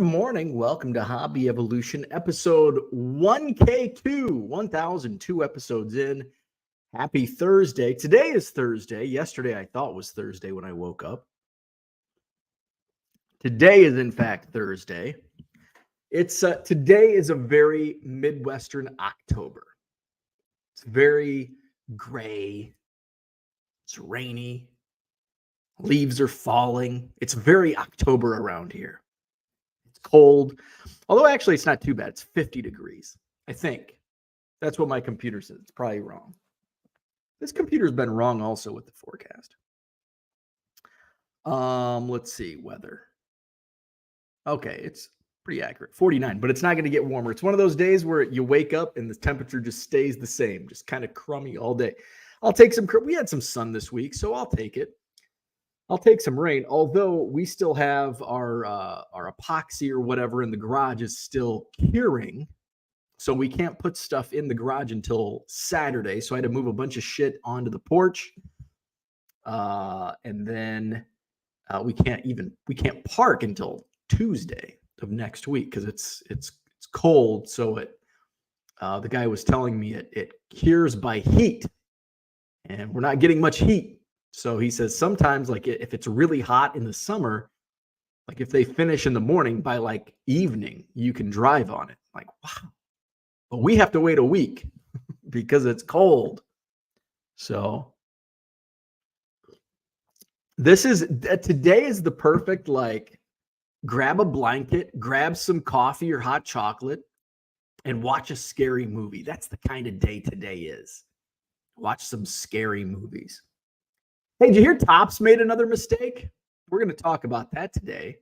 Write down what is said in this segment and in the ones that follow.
morning. Welcome to Hobby Evolution, episode 1K2, 1002 episodes in. Happy Thursday. Today is Thursday. Yesterday I thought was Thursday when I woke up. Today is in fact Thursday. Today is a very Midwestern October. It's very gray. It's rainy. Leaves are falling. It's very October around here. Cold, although actually it's not too bad. It's 50 degrees, I think. That's what my computer says. It's probably wrong. This computer's been wrong also with the forecast. Let's see, weather. Okay, it's pretty accurate. 49, but it's not going to get warmer. It's one of those days where you wake up and the temperature just stays the same, just kind of crummy all day. I'll take some. We had some sun this week, so I'll take it. I'll take some rain, although we still have our epoxy or whatever in the garage is still curing. So we can't put stuff in the garage until Saturday. So I had to move a bunch of shit onto the porch. And then we can't park until Tuesday of next week because it's cold. So the guy was telling me it cures by heat. And we're not getting much heat. So he says sometimes, like if it's really hot in the summer, like if they finish in the morning, by like evening, you can drive on it. Like, wow. But we have to wait a week because it's cold. So today is the perfect, like, grab a blanket, grab some coffee or hot chocolate, and watch a scary movie. That's the kind of day today is. Watch some scary movies. Hey, did you hear Topps made another mistake? We're going to talk about that today.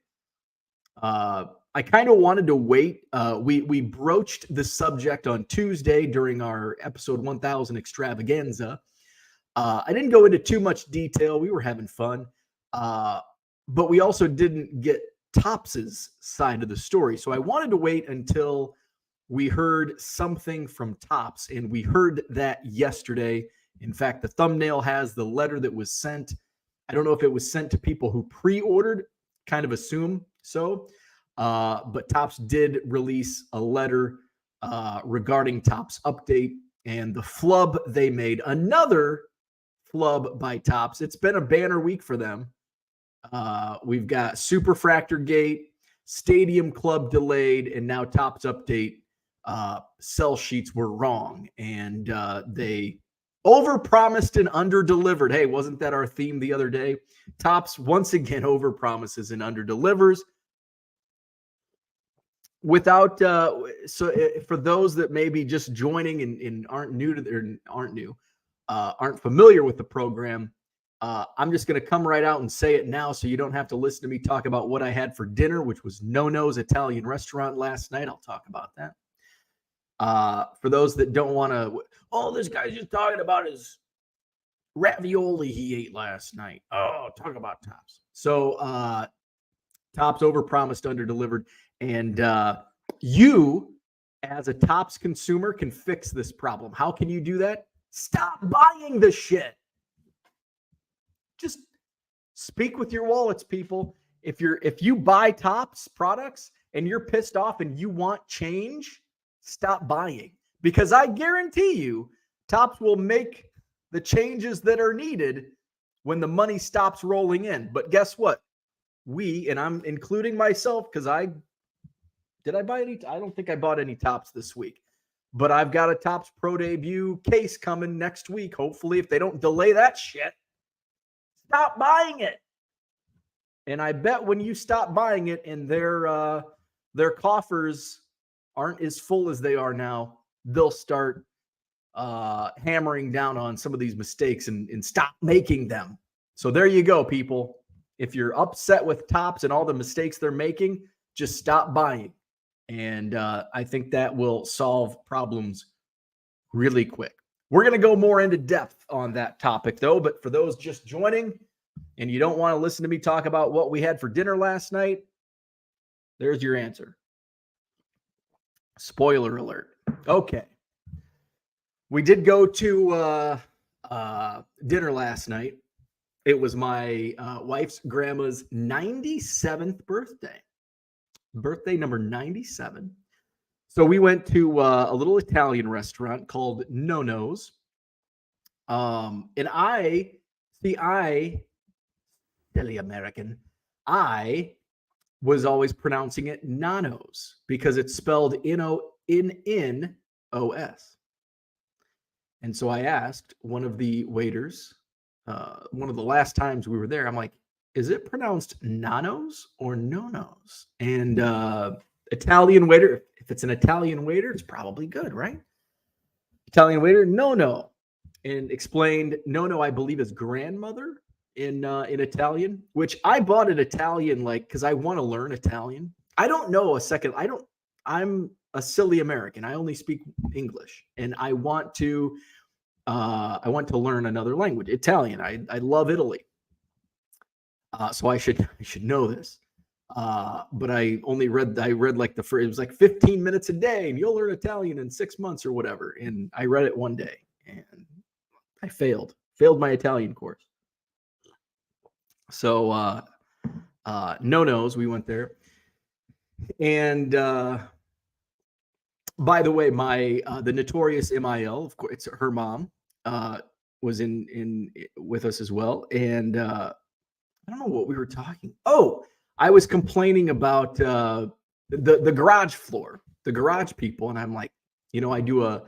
I kind of wanted to wait. We broached the subject on Tuesday during our episode 1000 extravaganza. I didn't go into too much detail. We were having fun. But we also didn't get Topps's side of the story. So I wanted to wait until we heard something from Topps, and we heard that yesterday. In fact, the thumbnail has the letter that was sent. I don't know if it was sent to people who pre-ordered, kind of assume so. But Topps did release a letter regarding Topps update and the flub they made. Another flub by Topps. It's been a banner week for them. We've got Superfractor Gate, Stadium Club delayed, and now Topps update. Sell sheets were wrong, and they overpromised and underdelivered. Hey, wasn't that our theme the other day? Topps once again overpromises and underdelivers. Without for those that may be just joining and aren't familiar with the program, I'm just going to come right out and say it now, so you don't have to listen to me talk about what I had for dinner, which was No-No's Italian restaurant last night. I'll talk about that. For those that don't want to, this guy's just talking about his ravioli he ate last night. Oh, talk about Topps. So Topps overpromised, underdelivered, and you, as a Topps consumer, can fix this problem. How can you do that? Stop buying the shit. Just speak with your wallets, people. If you buy Topps products and you're pissed off and you want change, stop buying, because I guarantee you Topps will make the changes that are needed when the money stops rolling in. But guess what? And I'm including myself, because I buy any? I don't think I bought any Topps this week, but I've got a Topps Pro Debut case coming next week. Hopefully, if they don't delay that shit, stop buying it. And I bet when you stop buying it and their coffers aren't as full as they are now, they'll start hammering down on some of these mistakes and stop making them. So there you go, people. If you're upset with Topps and all the mistakes they're making, just stop buying. And I think that will solve problems really quick. We're going to go more into depth on that topic, though. But for those just joining and you don't want to listen to me talk about what we had for dinner last night, there's your answer. Spoiler alert. Okay. We did go to dinner last night. It was my wife's grandma's 97th birthday. birthday number 97. So we went to a little Italian restaurant called Nono's. And I, silly American, I was always pronouncing it Nanos because it's spelled N-O-N-N-O-S. And so I asked one of the waiters, one of the last times we were there, I'm like, is it pronounced Nanos or Nonos? And Italian waiter, if it's an Italian waiter, it's probably good, right? Italian waiter, no. And explained no, I believe is grandmother in Italian, which I bought an Italian because I want to learn Italian. I don't know a second. I'm a silly American. I only speak English, and I want to learn another language, Italian. I love Italy. So I should know this. But I read like it was like 15 minutes a day and you'll learn Italian in 6 months or whatever. And I read it one day and I failed my Italian course. So, Nono's, we went there. And, by the way, the notorious MIL, of course, it's her mom, was in with us as well. And, I don't know what we were talking. Oh, I was complaining about the garage floor, the garage people, and I'm like, I do a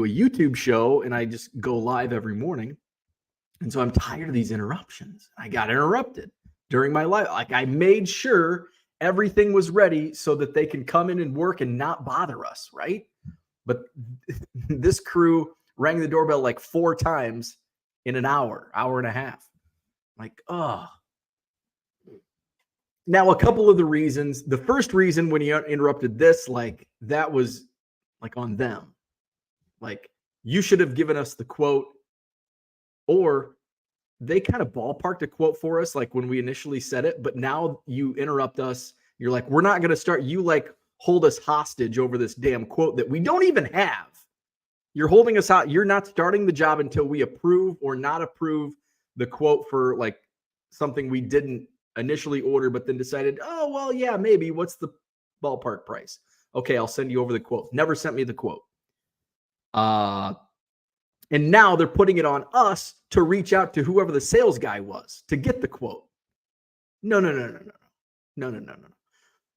YouTube show and I just go live every morning, and so I'm tired of these interruptions. I got interrupted during my live. Like I made sure everything was ready so that they can come in and work and not bother us, right? But this crew rang the doorbell like 4 times in an hour and a half. Like, oh. Now, a couple of the reasons. The first reason when you interrupted this, like that was like on them. Like you should have given us the quote, or they kind of ballparked a quote for us, like when we initially said it. But now you interrupt us. You're like, we're not going to start. You like hold us hostage over this damn quote that we don't even have. You're holding us out. You're not starting the job until we approve or not approve the quote for like something we didn't initially order, but then decided, oh, well, yeah, maybe. What's the ballpark price? Okay, I'll send you over the quote. Never sent me the quote. And now they're putting it on us to reach out to whoever the sales guy was to get the quote. No.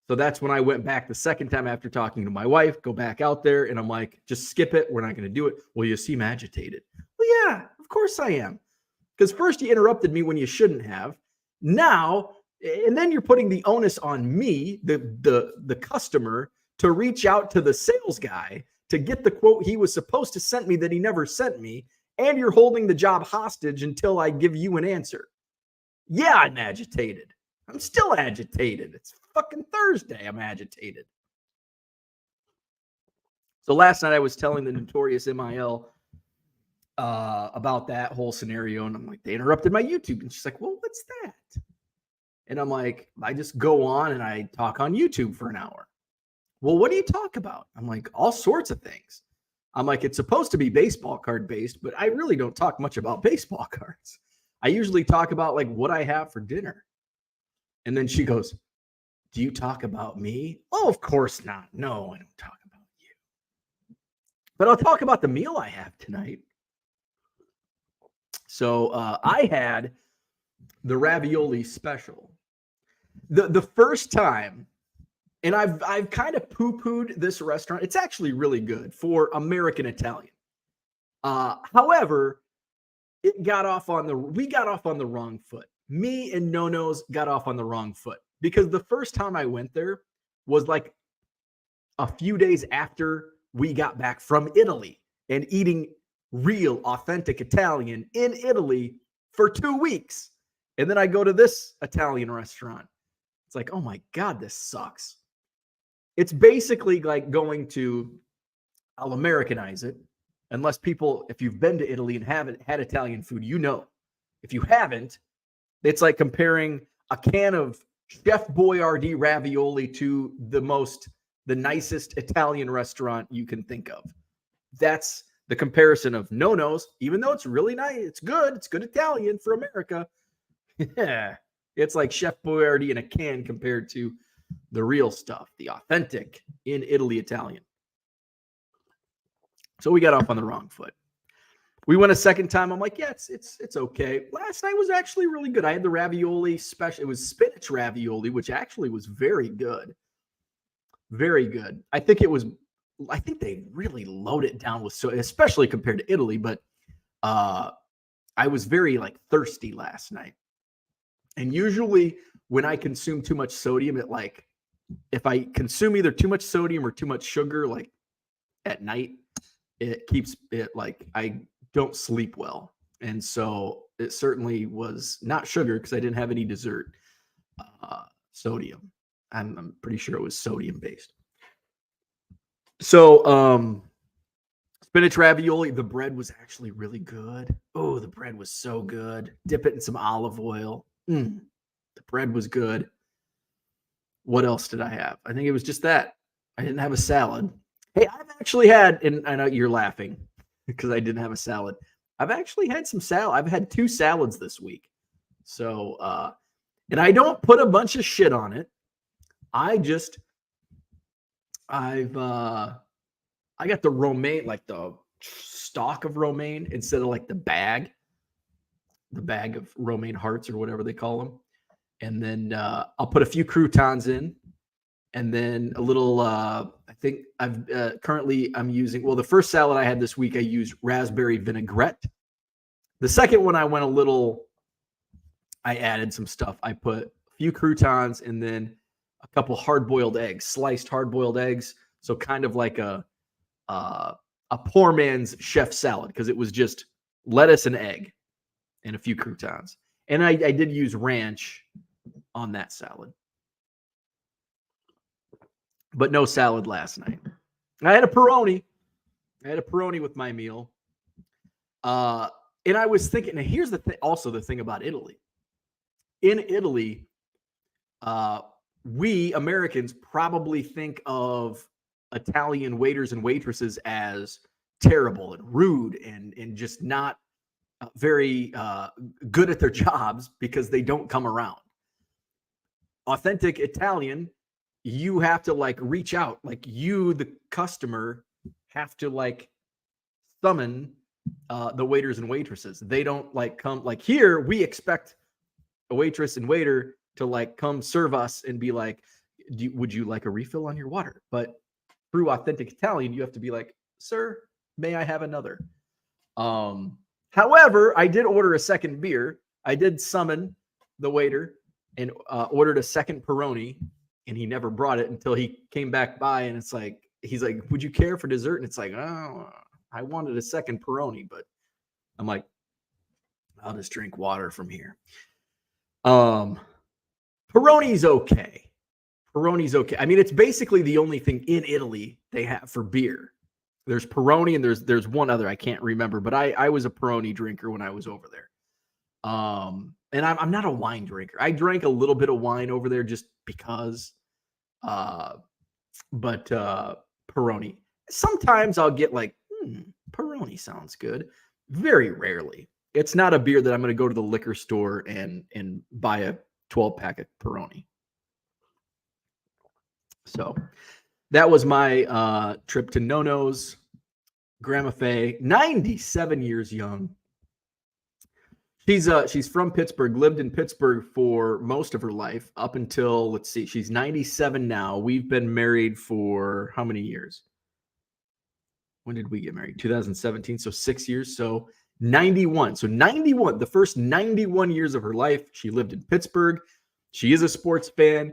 So that's when I went back the second time after talking to my wife, go back out there, and I'm like, just skip it. We're not going to do it. Well, you seem agitated. Well, yeah, of course I am. Because first you interrupted me when you shouldn't have. Now, and then you're putting the onus on me, the customer, to reach out to the sales guy to get the quote he was supposed to send me that he never sent me. And you're holding the job hostage until I give you an answer. Yeah, I'm agitated. I'm still agitated. It's fucking Thursday. I'm agitated. So last night I was telling the notorious MIL about that whole scenario. And I'm like, they interrupted my YouTube. And she's like, well, what's that? And I'm like, I just go on and I talk on YouTube for an hour. Well, what do you talk about? I'm like, all sorts of things. I'm like, it's supposed to be baseball card based, but I really don't talk much about baseball cards. I usually talk about like what I have for dinner. And then she goes, do you talk about me? Oh, of course not. No, I don't talk about you. But I'll talk about the meal I have tonight. So I had the ravioli special. The first time, and I've kind of poo-pooed this restaurant. It's actually really good for American Italian. However, we got off on the wrong foot. Me and Nono's got off on the wrong foot because the first time I went there was like a few days after we got back from Italy and eating real authentic Italian in Italy for 2 weeks. And then I go to this Italian restaurant. It's like, oh my God, this sucks. It's basically like going to, I'll Americanize it. Unless people, if you've been to Italy and haven't had Italian food, you know. If you haven't, it's like comparing a can of Chef Boyardee ravioli to the nicest Italian restaurant you can think of. That's the comparison of Nono's, even though it's really nice. It's good Italian for America. Yeah. It's like Chef Boyardee in a can compared to the real stuff, the authentic in Italy Italian. So we got off on the wrong foot. We went a second time. I'm like, yeah, it's okay. Last night was actually really good. I had the ravioli special. It was spinach ravioli, which actually was very good. Very good. I think they really load it down with soda, especially compared to Italy. But I was very like thirsty last night. And usually when I consume too much sodium, if I consume either too much sodium or too much sugar, like at night, it keeps it like I don't sleep well. And so it certainly was not sugar because I didn't have any dessert. Sodium. I'm pretty sure it was sodium based. So spinach ravioli, the bread was actually really good. Oh, the bread was so good. Dip it in some olive oil. The bread was good. What else did I have? I think it was just that. I didn't have a salad. Hey, I've actually had, and I know you're laughing because I didn't have a salad. I've actually had some salad. I've had 2 salads this week. So, and I don't put a bunch of shit on it. I got the romaine, like the stalk of romaine instead of like the bag of romaine hearts or whatever they call them. And then I'll put a few croutons in, and then a little, I think I'm using, well, the first salad I had this week, I used raspberry vinaigrette. The second one, I added some stuff. I put a few croutons and then a couple hard-boiled eggs, sliced hard-boiled eggs. So kind of like a poor man's chef salad, because it was just lettuce and egg and a few croutons. And I did use ranch on that salad. But no salad last night. I had a Peroni. With my meal. And I was thinking, and here's the thing, also the thing about Italy. In Italy, we Americans probably think of Italian waiters and waitresses as terrible and rude and just not very good at their jobs because they don't come around. Authentic Italian, you have to like reach out, like you, the customer, have to like summon the waiters and waitresses. They don't like come, like here we expect a waitress and waiter to like come serve us and be like, would you like a refill on your water? But through authentic Italian, you have to be like, sir, may I have another? However, I did order a second beer. I did summon the waiter and ordered a second Peroni, and he never brought it until he came back by, and it's like, he's like, would you care for dessert? And it's like, oh, I wanted a second Peroni, but I'm like, I'll just drink water from here. Peroni's okay. I mean, it's basically the only thing in Italy they have for beer. There's Peroni and there's one other I can't remember, but I was a Peroni drinker when I was over there. And I'm not a wine drinker. I drank a little bit of wine over there just because. But Peroni. Sometimes I'll get like, Peroni sounds good. Very rarely. It's not a beer that I'm going to go to the liquor store and buy a 12-pack of Peroni. So that was my trip to Nono's. Grandma Faye, 97 years young. She's from Pittsburgh, lived in Pittsburgh for most of her life up until, let's see, she's 97 now. We've been married for how many years? When did we get married? 2017, so 6 years. So 91. So 91, the first 91 years of her life, she lived in Pittsburgh. She is a sports fan.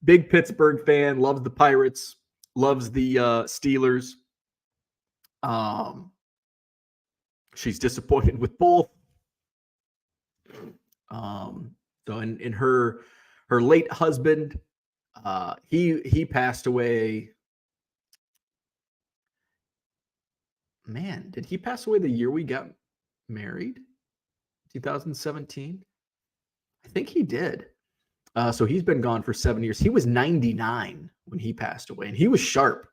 Big Pittsburgh fan, loves the Pirates, loves the Steelers. She's disappointed with both. So in her late husband, he passed away. Man, did he pass away the year we got married? 2017? I think he did. So he's been gone for 7 years. He was 99 when he passed away, and he was sharp.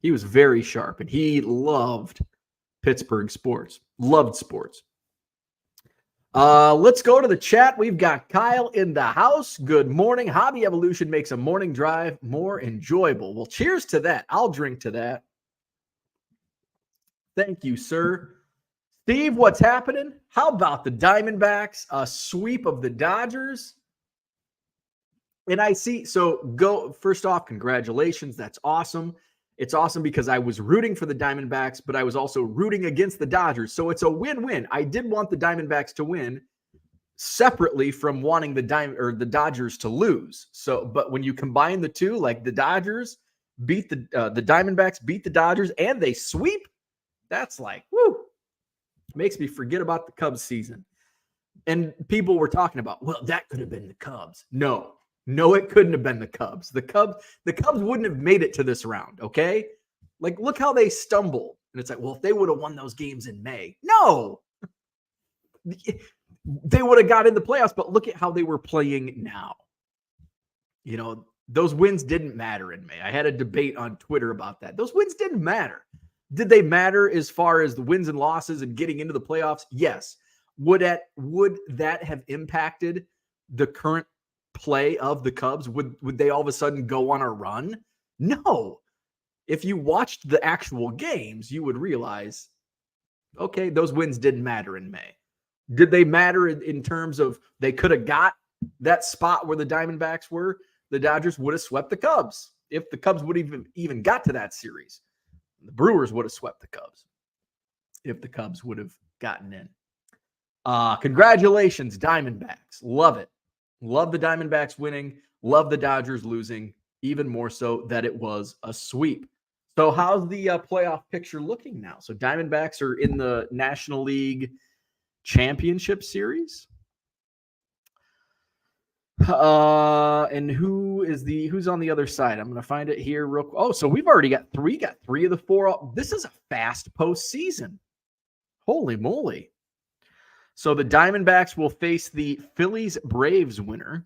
He was very sharp, and he loved Pittsburgh sports, loved sports. Let's go to the chat. We've got Kyle in the house. Good morning. Hobby Evolution makes a morning drive more enjoyable. Well, cheers to that. I'll drink to that. Thank you, sir. Steve, what's happening? How about the Diamondbacks? A sweep of the Dodgers. And I see, so first off, congratulations. That's awesome. It's awesome because I was rooting for the Diamondbacks, but I was also rooting against the Dodgers. So it's a win-win. I did want the Diamondbacks to win separately from wanting the Dodgers to lose. So, but when you combine the two, like the Dodgers beat the Diamondbacks, beat the Dodgers, and they sweep, that's like, woo, makes me forget about the Cubs season. And people were talking about, well, that could have been the Cubs. No, it couldn't have been the Cubs. The Cubs wouldn't have made it to this round, okay? Like, look how they stumble. And it's like, well, if they would have won those games in May. No. They would have got in the playoffs, but look at how they were playing now. You know, those wins didn't matter in May. I had a debate on Twitter about that. Those wins didn't matter. Did they matter as far as the wins and losses and getting into the playoffs? Yes. Would that have impacted the current play of the Cubs? Would they all of a sudden go on a run? No. If you watched the actual games, you would realize, okay, those wins didn't matter in May. Did they matter in terms of they could have got that spot where the Diamondbacks were? The Dodgers would have swept the Cubs. If the Cubs would have even got to that series, the Brewers would have swept the Cubs if the Cubs would have gotten in. Congratulations, Diamondbacks. Love it. Love the Diamondbacks winning. Love the Dodgers losing. Even more so that it was a sweep. So how's the playoff picture looking now? So Diamondbacks are in the National League Championship Series. And who's on the other side? I'm going to find it here real quick. Oh, so we've already got three of the four. This is a fast postseason. Holy moly. So the Diamondbacks will face the Phillies Braves winner.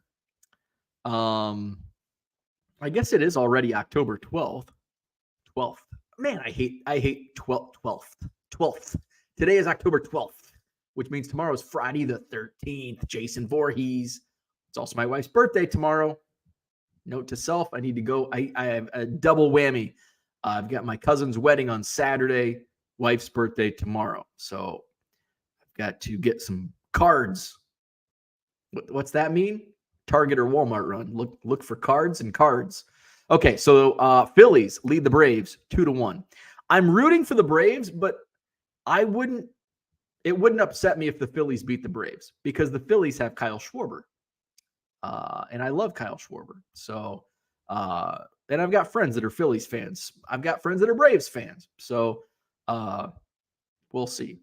I guess it is already October 12th. 12th. Man, I hate 12th. Today is October 12th, which means tomorrow is Friday the 13th. Jason Voorhees. It's also my wife's birthday tomorrow. Note to self, I need to go. I have a double whammy. I've got my cousin's wedding on Saturday, wife's birthday tomorrow. So I've got to get some cards. What's that mean? Target or Walmart run. Look for cards and cards. Okay, so Phillies lead the Braves 2-1. I'm rooting for the Braves, but it wouldn't upset me if the Phillies beat the Braves because the Phillies have Kyle Schwarber. And I love Kyle Schwarber. So, and I've got friends that are Phillies fans. I've got friends that are Braves fans. So, we'll see.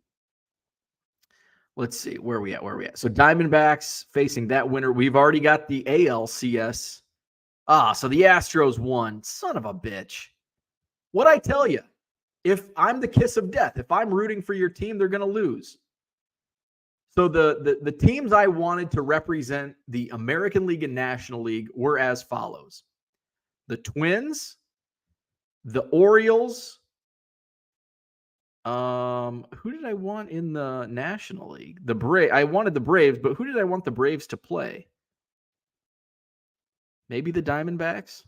Let's see where are we at. So Diamondbacks facing that winner. We've already got the ALCS. So the Astros won. Son of a bitch. What'd I tell you? If I'm the kiss of death, if I'm rooting for your team, they're going to lose. So the teams I wanted to represent the American League and National League were as follows. The Twins, the Orioles. Who did I want in the National League? I wanted the Braves, but who did I want the Braves to play? Maybe the Diamondbacks?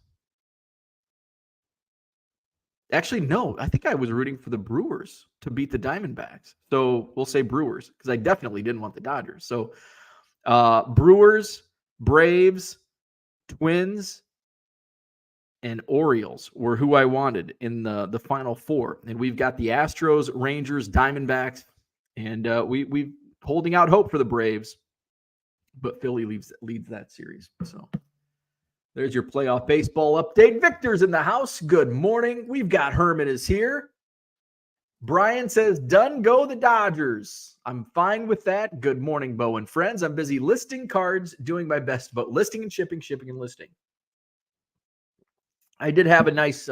Actually, no. I think I was rooting for the Brewers to beat the Diamondbacks. So we'll say Brewers because I definitely didn't want the Dodgers. So Brewers, Braves, Twins, and Orioles were who I wanted in the Final Four. And we've got the Astros, Rangers, Diamondbacks, and we're holding out hope for the Braves. But Philly leads that series. So there's your playoff baseball update. Victor's in the house. Good morning. We've got Herman is here. Brian says, done go the Dodgers. I'm fine with that. Good morning, Bo and friends. I'm busy listing cards, doing my best about listing and shipping and listing. I did have a nice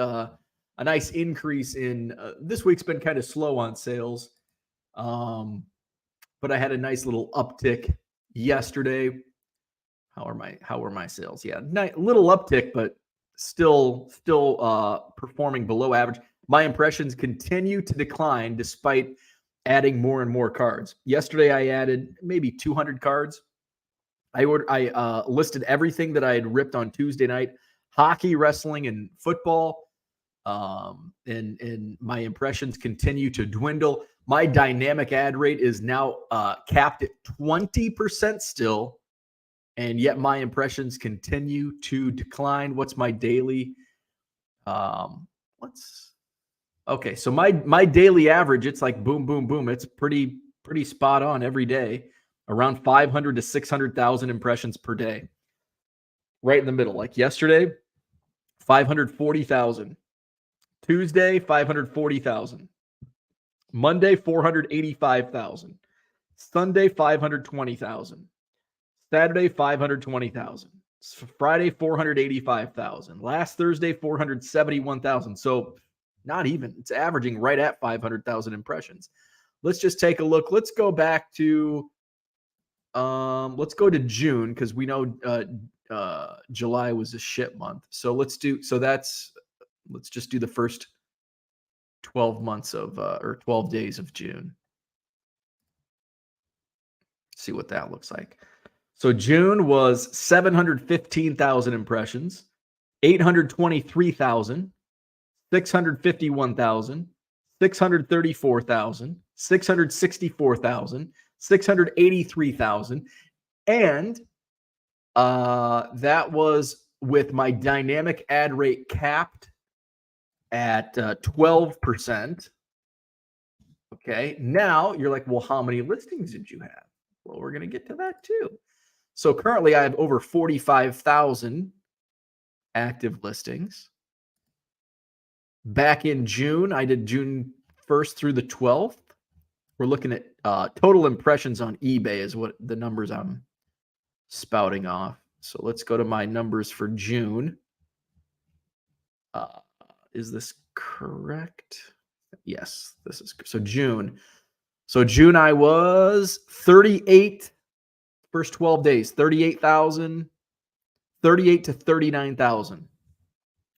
increase in this week's been kind of slow on sales. But I had a nice little uptick yesterday. How are my sales? Yeah, little uptick, but still performing below average. My impressions continue to decline despite adding more and more cards. Yesterday, I added maybe 200 cards. I listed everything that I had ripped on Tuesday night: hockey, wrestling, and football. And my impressions continue to dwindle. My dynamic ad rate is now capped at 20% still, and yet my impressions continue to decline. What's my daily? Okay, so my daily average, it's like boom, boom, boom. It's pretty spot on every day, around 500 to 600,000 impressions per day. Right in the middle. Like yesterday, 540,000. Tuesday, 540,000. Monday, 485,000. Sunday, 520,000. Saturday, 520,000. Friday, 485,000. Last Thursday, 471,000. So not even. It's averaging right at 500,000 impressions. Let's just take a look. Let's go back to let's go to June, because we know July was a shit month. So let's just do the first 12 months of or 12 days of June. See what that looks like. So June was 715,000 impressions, 823,000, 651,000, 634,000, 664,000, 683,000, and that was with my dynamic ad rate capped at 12%. Okay, now you're like, well, how many listings did you have? Well, we're going to get to that too. So currently I have over 45,000 active listings. Back in June, I did June 1st through the 12th. We're looking at total impressions on eBay is what the numbers I'm spouting off. So let's go to my numbers for June. Is this correct? Yes, this is. So June. I was 38, first 12 days, 38,000, 38 to 39,000.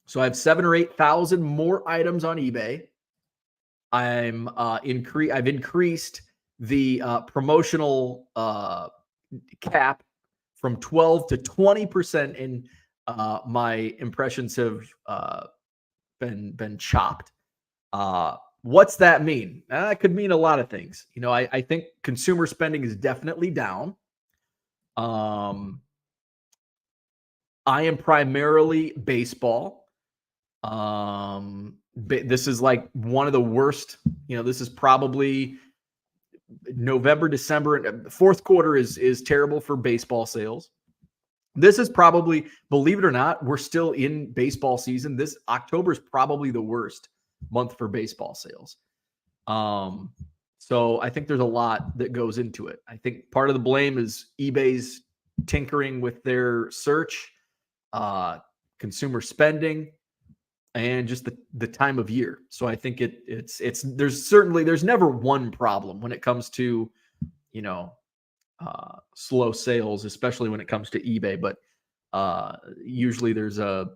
So I have 7,000 or 8,000 more items on eBay. I've increased the promotional cap from 12 to 20%, and my impressions have been chopped. What's that mean? That could mean a lot of things. I think consumer spending is definitely down. I am primarily baseball. This is like one of the worst. This is probably November, December, and fourth quarter is terrible for baseball sales. This is probably, believe it or not, we're still in baseball season. This October is probably the worst month for baseball sales. So I think there's a lot that goes into it. I think part of the blame is eBay's tinkering with their search, consumer spending, and just the time of year. So I think there's never one problem when it comes to, slow sales, especially when it comes to eBay. But usually there's a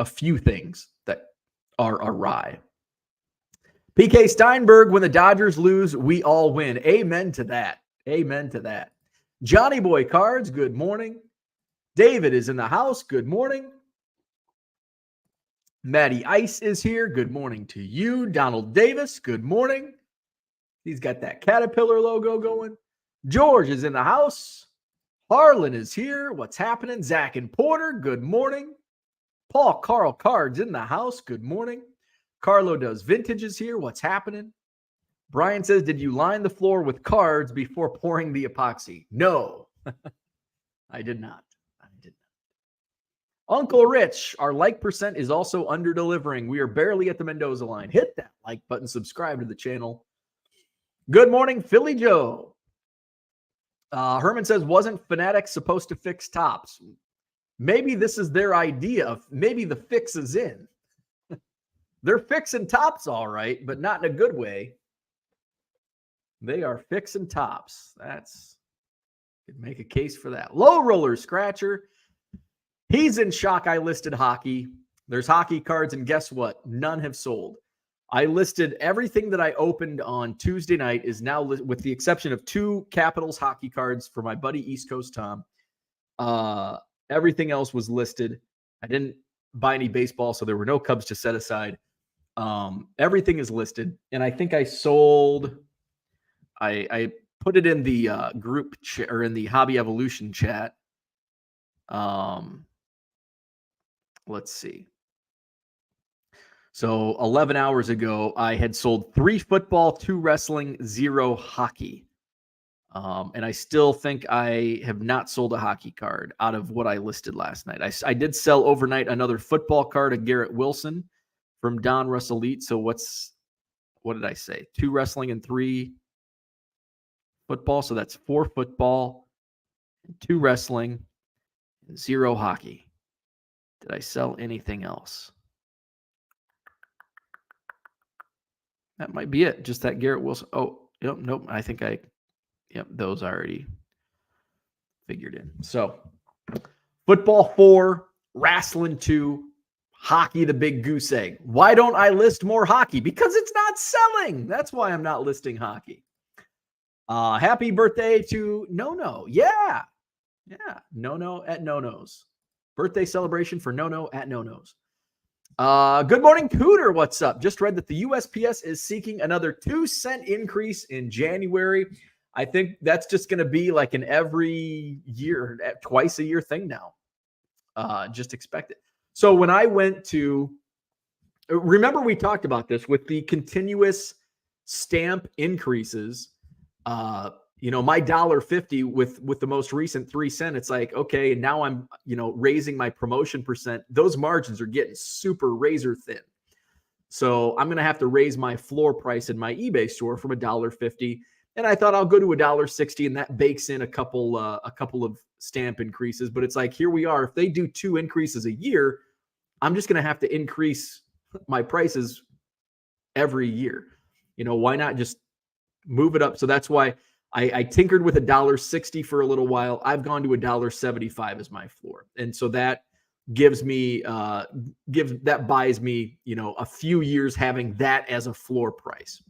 few things that are awry. PK Steinberg, when the Dodgers lose, we all win. Amen to that. Amen to that. Johnny Boy Cards, good morning. David is in the house. Good morning. Matty Ice is here. Good morning to you. Donald Davis, good morning. He's got that Caterpillar logo going. George is in the house. Harlan is here. What's happening? Zach and Porter, good morning. Paul Carl Cards in the house. Good morning. Carlo Does Vintage is here. What's happening? Brian says, did you line the floor with cards before pouring the epoxy? No, I did not. Uncle Rich, our like percent is also under delivering. We are barely at the Mendoza line. Hit that like button, subscribe to the channel. Good morning, Philly Joe. Herman says, wasn't Fanatics supposed to fix tops? Maybe this is their idea of, maybe the fix is in. They're fixing tops all right, but not in a good way. They are fixing tops. Could make a case for that. Low Roller Scratcher. He's in shock I listed hockey. There's hockey cards, and guess what? None have sold. I listed everything that I opened on Tuesday night is now, with the exception of 2 Capitals hockey cards for my buddy East Coast Tom. Everything else was listed. I didn't buy any baseball, so there were no Cubs to set aside. Everything is listed, and I think I sold. I put it in the group chat or in the Hobby Evolution chat. Let's see. So 11 hours ago, I had sold 3 football, 2 wrestling, 0 hockey. And I still think I have not sold a hockey card out of what I listed last night. I did sell overnight another football card of Garrett Wilson from Don Russ Elite. So what did I say? 2 wrestling and 3 football. So that's 4 football, 2 wrestling, 0 hockey. Did I sell anything else? That might be it. Just that Garrett Wilson. Oh, nope. I think those I already figured in. So football 4, wrestling 2, hockey the big goose egg. Why don't I list more hockey? Because it's not selling. That's why I'm not listing hockey. Happy birthday to No-No. Yeah. No-No at No-No's. Birthday celebration for No-No at No-No's. Good morning, Cooter. What's up? Just read that the USPS is seeking another 2-cent increase in January. I think that's just going to be like an every year, twice a year thing now. Just expect it. So when I went to, remember we talked about this with the continuous stamp increases, my $1.50 with the most recent 3 cent, it's like, okay, and now I'm, raising my promotion percent. Those margins are getting super razor thin. So I'm going to have to raise my floor price in my eBay store from $1.50. And I thought I'll go to $1.60, and that bakes in a couple of stamp increases. But it's like, here we are. If they do 2 increases a year, I'm just going to have to increase my prices every year. Why not just move it up? So that's why I tinkered with $1.60 for a little while. I've gone to $1.75 as my floor. And so that buys me, a few years having that as a floor price.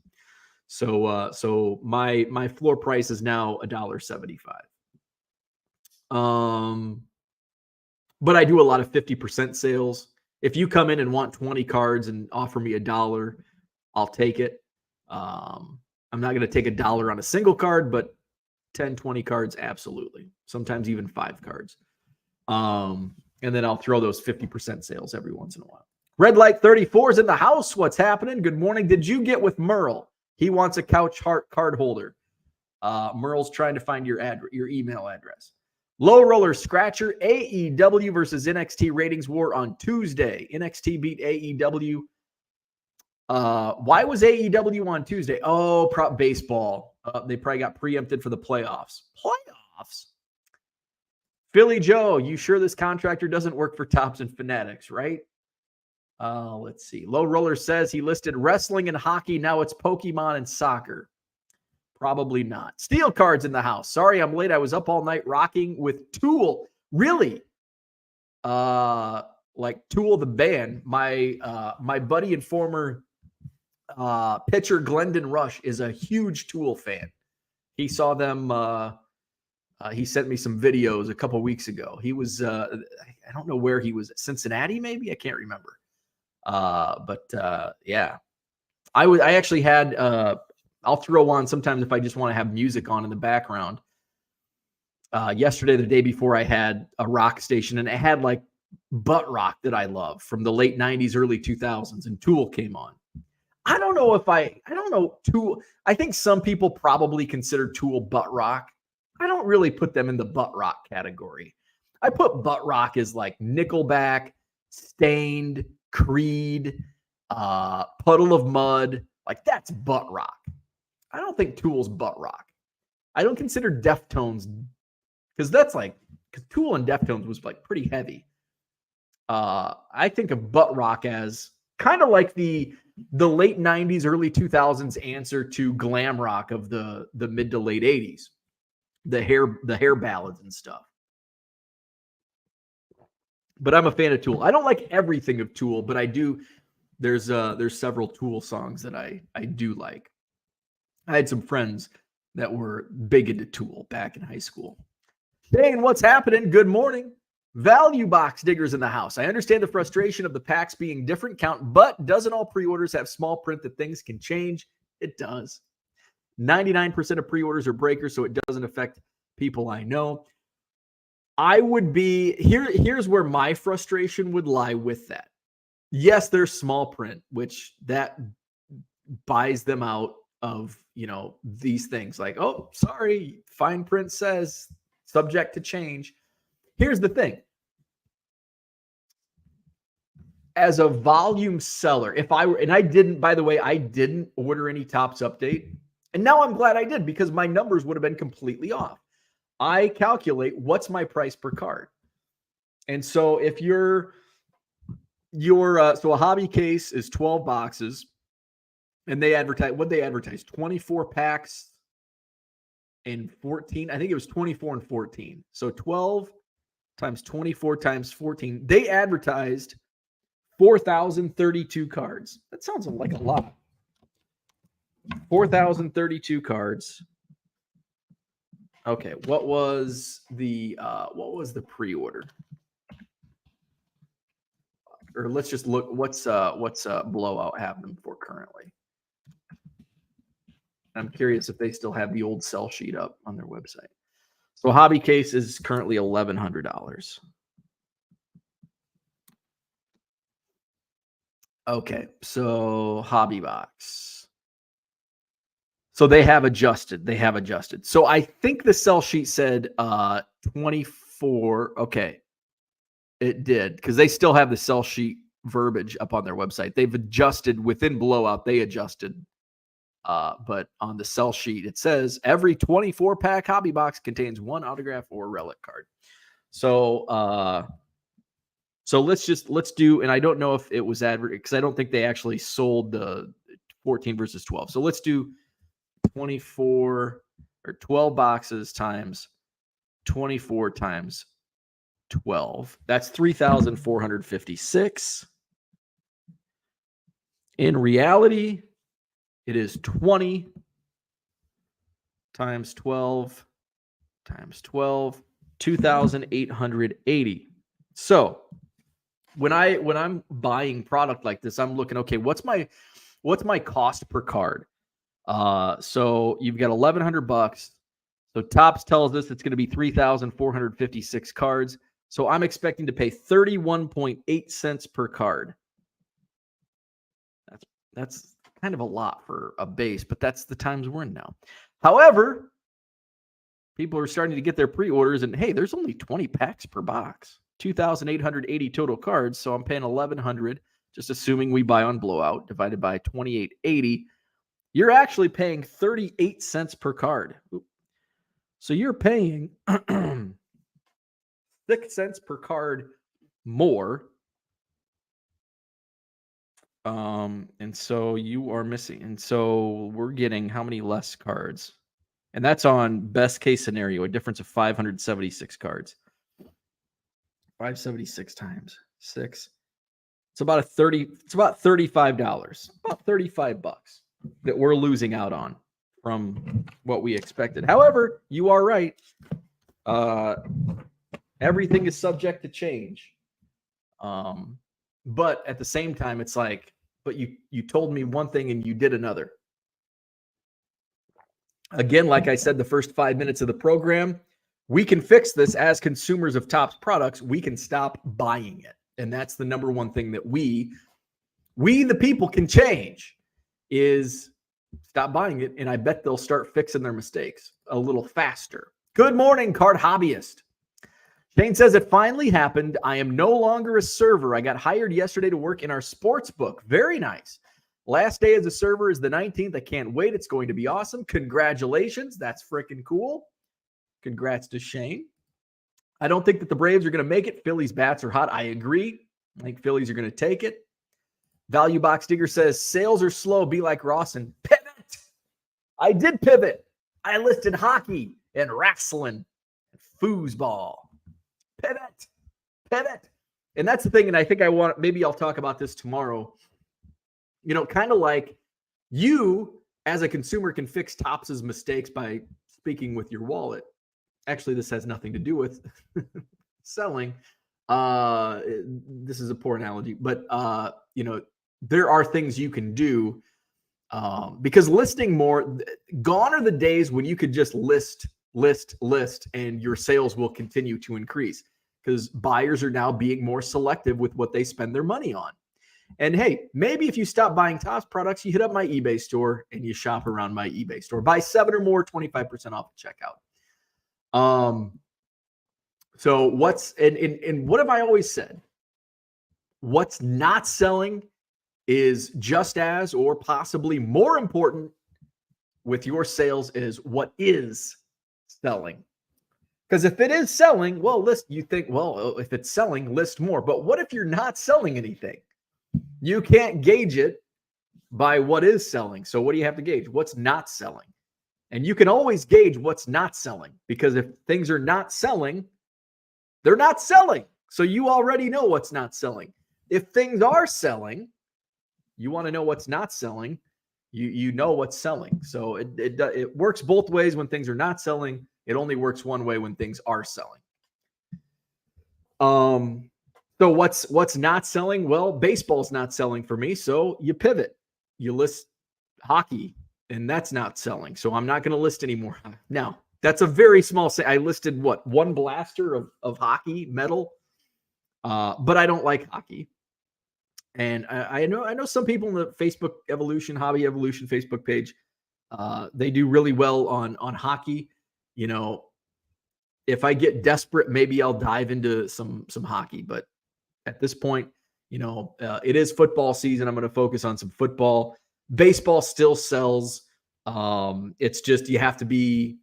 So my floor price is now $1.75. But I do a lot of 50% sales. If you come in and want 20 cards and offer me $1, I'll take it. I'm not going to take $1 on a single card, but 10, 20 cards, absolutely. Sometimes even 5 cards. And then I'll throw those 50% sales every once in a while. Red Light 34 is in the house. What's happening? Good morning. Did you get with Merle? He wants a couch heart card holder. Merle's trying to find your email address. Low Roller Scratcher, AEW versus NXT ratings war on Tuesday. NXT beat AEW. Why was AEW on Tuesday? Oh, baseball. They probably got preempted for the playoffs. Playoffs? Philly Joe, you sure this contractor doesn't work for Tops and Fanatics, right? Let's see. Low Roller says he listed wrestling and hockey. Now it's Pokemon and soccer. Probably not. Steel Cards in the house. Sorry, I'm late. I was up all night rocking with Tool. Really? Like Tool the band. My buddy and former pitcher Glendon Rush is a huge Tool fan. He saw them. He sent me some videos a couple weeks ago. He was I don't know where he was, at Cincinnati maybe. I can't remember. Yeah, I actually had. I'll throw on sometimes if I just want to have music on in the background. Yesterday, the day before, I had a rock station, and it had like butt rock that I love from the late 90s, early 2000s, and Tool came on. I don't know Tool. I think some people probably consider Tool butt rock. I don't really put them in the butt rock category. I put butt rock as like Nickelback, Stained, Creed, Puddle of Mud. Like that's butt rock. I don't think Tool's butt rock. I don't consider Deftones, because Tool and Deftones was like pretty heavy. I think of butt rock as kind of like the late 90s, early 2000s answer to glam rock of the mid to late 80s. The hair ballads and stuff. But I'm a fan of Tool. I don't like everything of Tool, but I do. There's several Tool songs that I do like. I had some friends that were big into Tool back in high school. Shane, what's happening? Good morning. Value box diggers in the house. I understand the frustration of the packs being different count, but doesn't all pre-orders have small print that things can change? It does. 99% of pre-orders are breakers, so it doesn't affect people I know. I would be here's where my frustration would lie with that. Yes, there's small print, which that buys them out of, these things like, oh, sorry, fine print says subject to change. Here's the thing. As a volume seller, if I were, and I didn't, by the way, I didn't order any Topps update. And now I'm glad I did, because my numbers would have been completely off. I calculate what's my price per card. And so if so a hobby case is 12 boxes, and they advertise 24 packs and 14. I think it was 24 and 14. So 12 times 24 times 14. They advertised 4,032 cards. That sounds like a lot. 4,032 cards. Okay, what was the pre-order? Or let's just look. What's Blowout happening for currently? I'm curious if they still have the old sell sheet up on their website. So hobby case is currently $1,100. Okay, so hobby box. So they have adjusted. So I think the sell sheet said 24. Okay, it did, because they still have the sell sheet verbiage up on their website. They've adjusted within Blowout. They adjusted. But on the sell sheet, it says every 24-pack hobby box contains one autograph or relic card. So let's do, and I don't know if it was advertised, because I don't think they actually sold the 14 versus 12. So let's do 24 or 12 boxes times 24 times 12. That's 3,456. In reality, it is 20 times 12 times 12, 2,880. So when I'm buying product like this, I'm looking, okay, what's my cost per card? So you've got $1,100. So Topps tells us it's going to be 3,456 cards. So I'm expecting to pay 31.8 cents per card. That's kind of a lot for a base, but that's the times we're in now. However, people are starting to get their pre-orders, and hey, there's only 20 packs per box, 2,880 total cards. So I'm paying $1,100, just assuming we buy on Blowout, divided by 2,880. You're actually paying 38 cents per card. So you're paying 6 cents per card more. And so you are missing. And so we're getting how many less cards? And that's on best case scenario, a difference of 576 cards. 576 times 6. It's about $35. About $35 that we're losing out on from what we expected. However, you are right. Everything is subject to change. But at the same time, it's like, but you told me one thing and you did another. Again, like I said, the first 5 minutes of the program, we can fix this as consumers of Topps products. We can stop buying it. And that's the number one thing that we the people can change, is stop buying it. And I bet they'll start fixing their mistakes a little faster. Good morning, card hobbyist. Shane says it finally happened. I am no longer a server. I got hired yesterday to work in our sports book. Very nice. Last day as a server is the 19th. I can't wait. It's going to be awesome. Congratulations. That's freaking cool. Congrats to Shane. I don't think that the Braves are going to make it. Phillies bats are hot. I agree. I think Phillies are going to take it. Value Box Digger says sales are slow. Be like Rawson. Pivot. I did pivot. I listed hockey and wrestling and foosball. Pivot. And that's the thing. And I think maybe I'll talk about this tomorrow. Kind of like you as a consumer can fix Tops's mistakes by speaking with your wallet. Actually, this has nothing to do with selling. This is a poor analogy, but there are things you can do because listing more. Gone are the days when you could just list, and your sales will continue to increase because buyers are now being more selective with what they spend their money on. And hey, maybe if you stop buying Tops products, you hit up my eBay store and you shop around my eBay store. Buy 7 or more, 25% off the checkout. So what's and what have I always said? What's not selling is just as or possibly more important with your sales is what is selling. Because if it is selling, well, you think, well, if it's selling, list more. But what if you're not selling anything? You can't gauge it by what is selling. So what do you have to gauge? What's not selling? And you can always gauge what's not selling because if things are not selling, they're not selling. So you already know what's not selling. If things are selling, you want to know what's not selling. You know what's selling. So it works both ways when things are not selling. It only works one way when things are selling. So what's not selling? Well, baseball's not selling for me. So you pivot. You list hockey, and that's not selling. So I'm not going to list anymore. Now, that's a very small I listed one blaster of hockey metal. But I don't like hockey. And I know some people in the Facebook Evolution, Hobby Evolution Facebook page, they do really well on hockey. If I get desperate, maybe I'll dive into some hockey. But at this point, it is football season. I'm going to focus on some football. Baseball still sells. It's just you have to be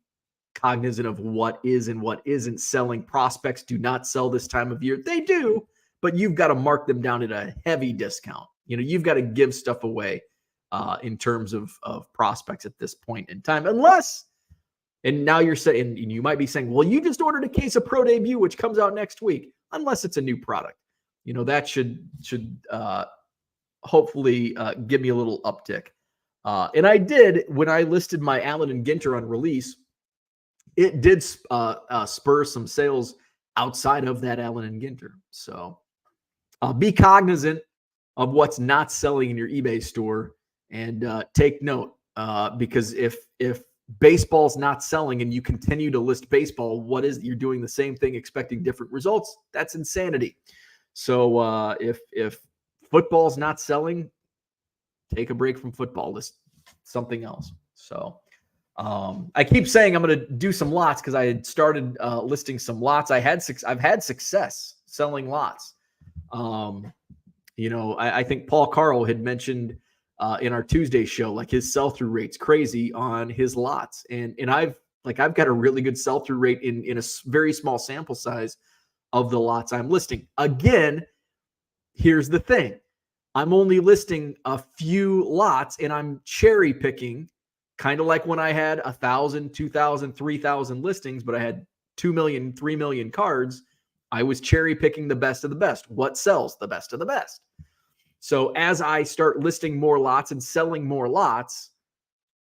cognizant of what is and what isn't selling. Prospects do not sell this time of year. They do, but you've got to mark them down at a heavy discount. You've got to give stuff away in terms of prospects at this point in time, unless, and now you're saying, and you might be saying, well, you just ordered a case of Pro Debut, which comes out next week, unless it's a new product. That should hopefully give me a little uptick. And I did, when I listed my Allen and Ginter on release, it did spur some sales outside of that Allen and Ginter. So be cognizant of what's not selling in your eBay store and take note because if baseball's not selling and you continue to list baseball, you're doing the same thing expecting different results? That's insanity. So if football's not selling, take a break from football, list something else. So I keep saying I'm going to do some lots because I had started listing some lots. I've had success selling lots. I think Paul Carl had mentioned in our Tuesday show, like his sell-through rate's crazy on his lots. And I've got a really good sell-through rate in a very small sample size of the lots I'm listing. Again, here's the thing. I'm only listing a few lots and I'm cherry picking, kind of like when I had 1,000, 2,000, 3,000 listings, but I had 2 million, 3 million cards. I was cherry picking the best of the best. What sells? The best of the best. So as I start listing more lots and selling more lots,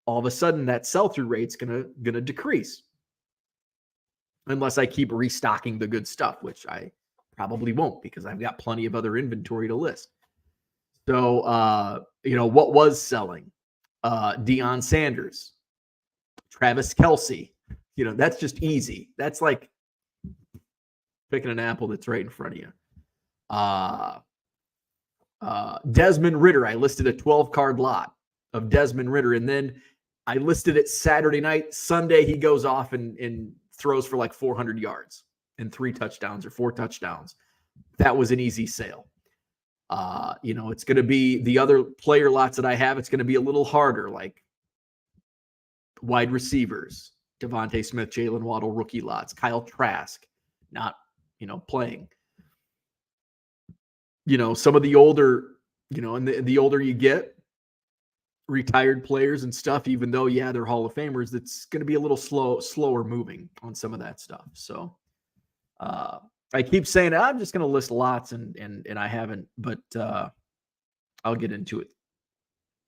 all of a sudden that sell-through rate's gonna decrease. Unless I keep restocking the good stuff, which I probably won't because I've got plenty of other inventory to list. So, what was selling? Deion Sanders, Travis Kelce. That's just easy. That's like picking an apple that's right in front of you. Desmond Ridder. I listed a 12-card lot of Desmond Ridder, and then I listed it Saturday night. Sunday, he goes off and throws for like 400 yards and 3 touchdowns or 4 touchdowns. That was an easy sale. It's going to be the other player lots that I have. It's going to be a little harder, like wide receivers, Devontae Smith, Jalen Waddle, rookie lots, Kyle Trask, not, playing. Some of the older, and the older you get, retired players and stuff, even though, they're Hall of Famers, it's going to be a little slower moving on some of that stuff. So, I keep saying I'm just going to list lots and I haven't, but I'll get into it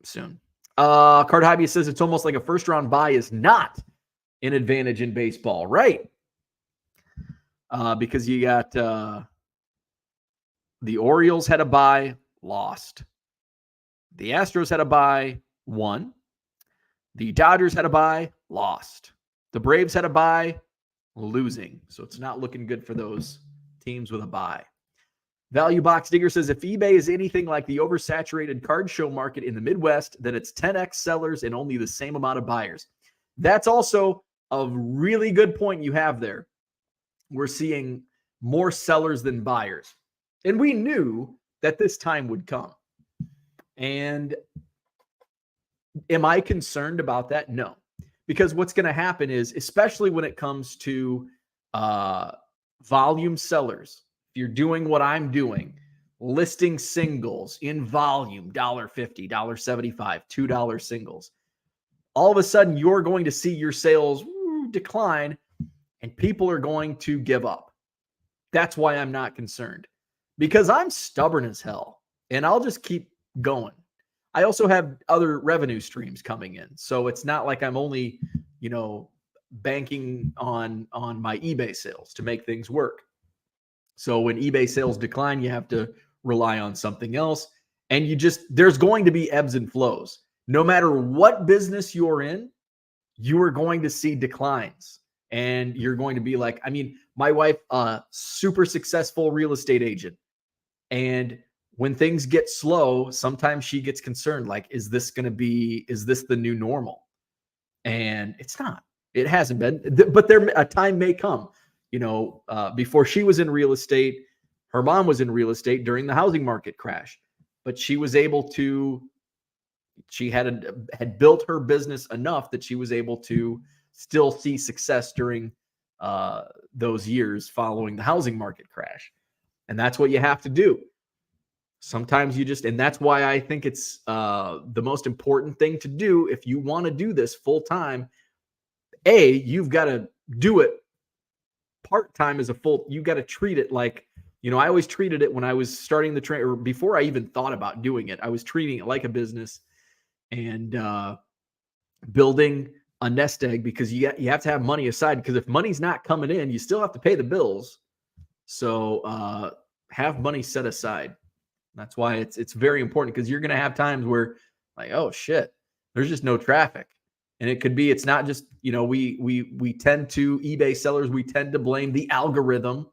soon. Card Hobby says it's almost like a first round buy is not an advantage in baseball, right? Because you got the Orioles had a bye, lost. The Astros had a bye, won. The Dodgers had a bye, lost. The Braves had a bye, losing. So it's not looking good for those teams with a bye. Value Box Digger says if eBay is anything like the oversaturated card show market in the Midwest, then it's 10x sellers and only the same amount of buyers. That's also a really good point you have there. We're seeing more sellers than buyers. And we knew that this time would come. And am I concerned about that? No. Because what's going to happen is, especially when it comes to volume sellers, if you're doing what I'm doing, listing singles in volume, $1.50, $1.75, $2 singles, all of a sudden you're going to see your sales decline and people are going to give up. That's why I'm not concerned, because I'm stubborn as hell and I'll just keep going. I also have other revenue streams coming in. So it's not like I'm only, banking on my eBay sales to make things work. So when eBay sales decline, you have to rely on something else. And there's going to be ebbs and flows. No matter what business you're in, you are going to see declines. And you're going to be like, my wife, super successful real estate agent. And when things get slow, sometimes she gets concerned, like, is this the new normal? And it's not. It hasn't been. But a time may come. Before she was in real estate, her mom was in real estate during the housing market crash. But she was able to, she had built her business enough that she was able to still see success during those years following the housing market crash. And that's what you have to do. Sometimes and that's why I think it's the most important thing to do if you want to do this full time. You've got to do it part time as you've got to treat it like, I always treated it when I was starting the train, or before I even thought about doing it, I was treating it like a business and building a nest egg, because you have to have money aside, because if money's not coming in, you still have to pay the bills. So have money set aside. That's why it's very important, because you're going to have times where, like, oh shit, there's just no traffic. And it could be, it's not just, we tend to, eBay sellers, we tend to blame the algorithm.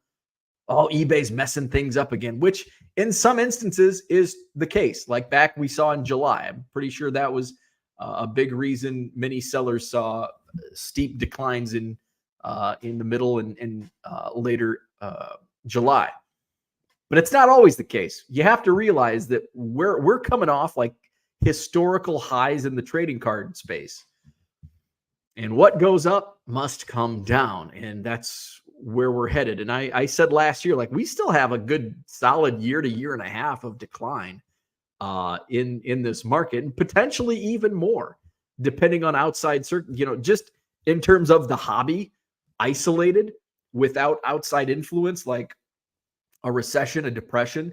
Oh, eBay's messing things up again, which in some instances is the case. Like back we saw in July, I'm pretty sure that was a big reason many sellers saw steep declines in the middle and later July. But it's not always the case. You have to realize that we're coming off like historical highs in the trading card space. And what goes up must come down. And that's where we're headed. And I said last year, like, we still have a good solid year to year and a half of decline in this market, and potentially even more, depending on outside just in terms of the hobby isolated without outside influence, like a recession, a depression.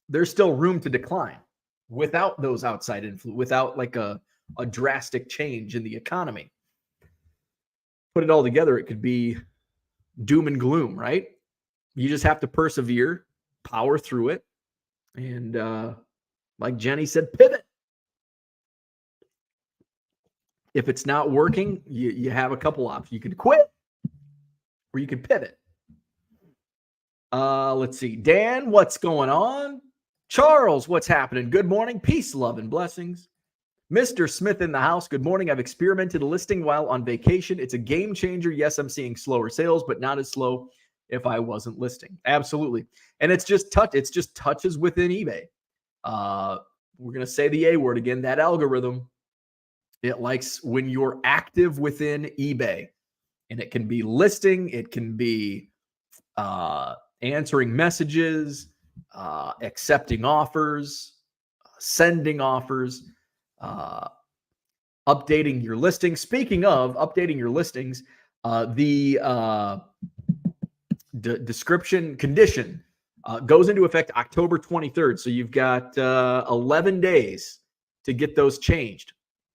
There's still room to decline without those outside influence, without like a drastic change in the economy. Put it all together, it could be doom and gloom, right? You just have to persevere, power through it, and like Jenny said, pivot. If it's not working, you have a couple options. You could quit or you could pivot. Let's see. Dan, what's going on? Charles, what's happening? Good morning. Peace, love, and blessings. Mr. Smith in the house. Good morning. I've experimented listing while on vacation. It's a game changer. Yes, I'm seeing slower sales, but not as slow if I wasn't listing. Absolutely. And it's just touches within eBay. We're going to say the A word again, that algorithm. It likes when you're active within eBay, and it can be listing. It can be answering messages, accepting offers, sending offers, updating your listings. Speaking of updating your listings, the description condition Goes into effect October 23rd. So you've got 11 days to get those changed.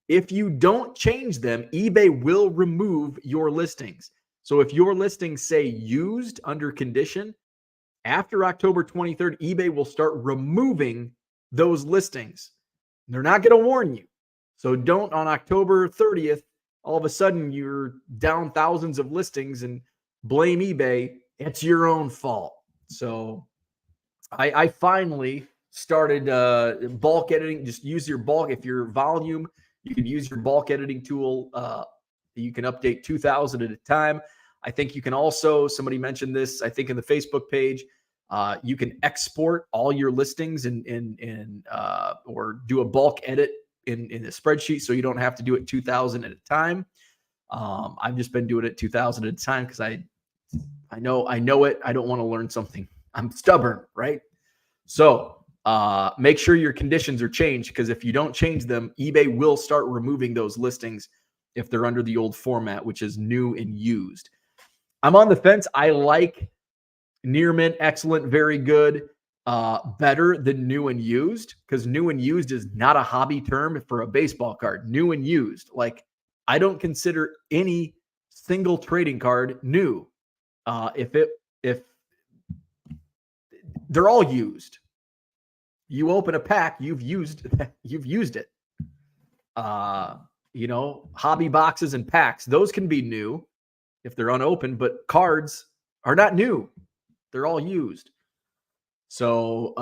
If you don't change them, eBay will remove your listings. So if your listings say used under condition, after October 23rd, eBay will start removing those listings. They're not going to warn you. So don't on October 30th, all of a sudden you're down thousands of listings and blame eBay. It's your own fault. So I finally started bulk editing. Just use your bulk. If your volume, you can use your bulk editing tool. You can update 2,000 at a time. I think you can also, somebody mentioned this, I think in the Facebook page, you can export all your listings or do a bulk edit in a spreadsheet so you don't have to do it 2,000 at a time. I've just been doing it 2,000 at a time because I know it. I don't want to learn something. I'm stubborn, right? So make sure your conditions are changed, because if you don't change them, eBay will start removing those listings if they're under the old format, which is new and used. I'm on the fence. I like near mint, excellent, very good, better than new and used, because new and used is not a hobby term for a baseball card. New and used, like I don't consider any single trading card new. If they're all used, you open a pack, you've used it. Hobby boxes and packs, those can be new if they're unopened, but cards are not new. They're all used. So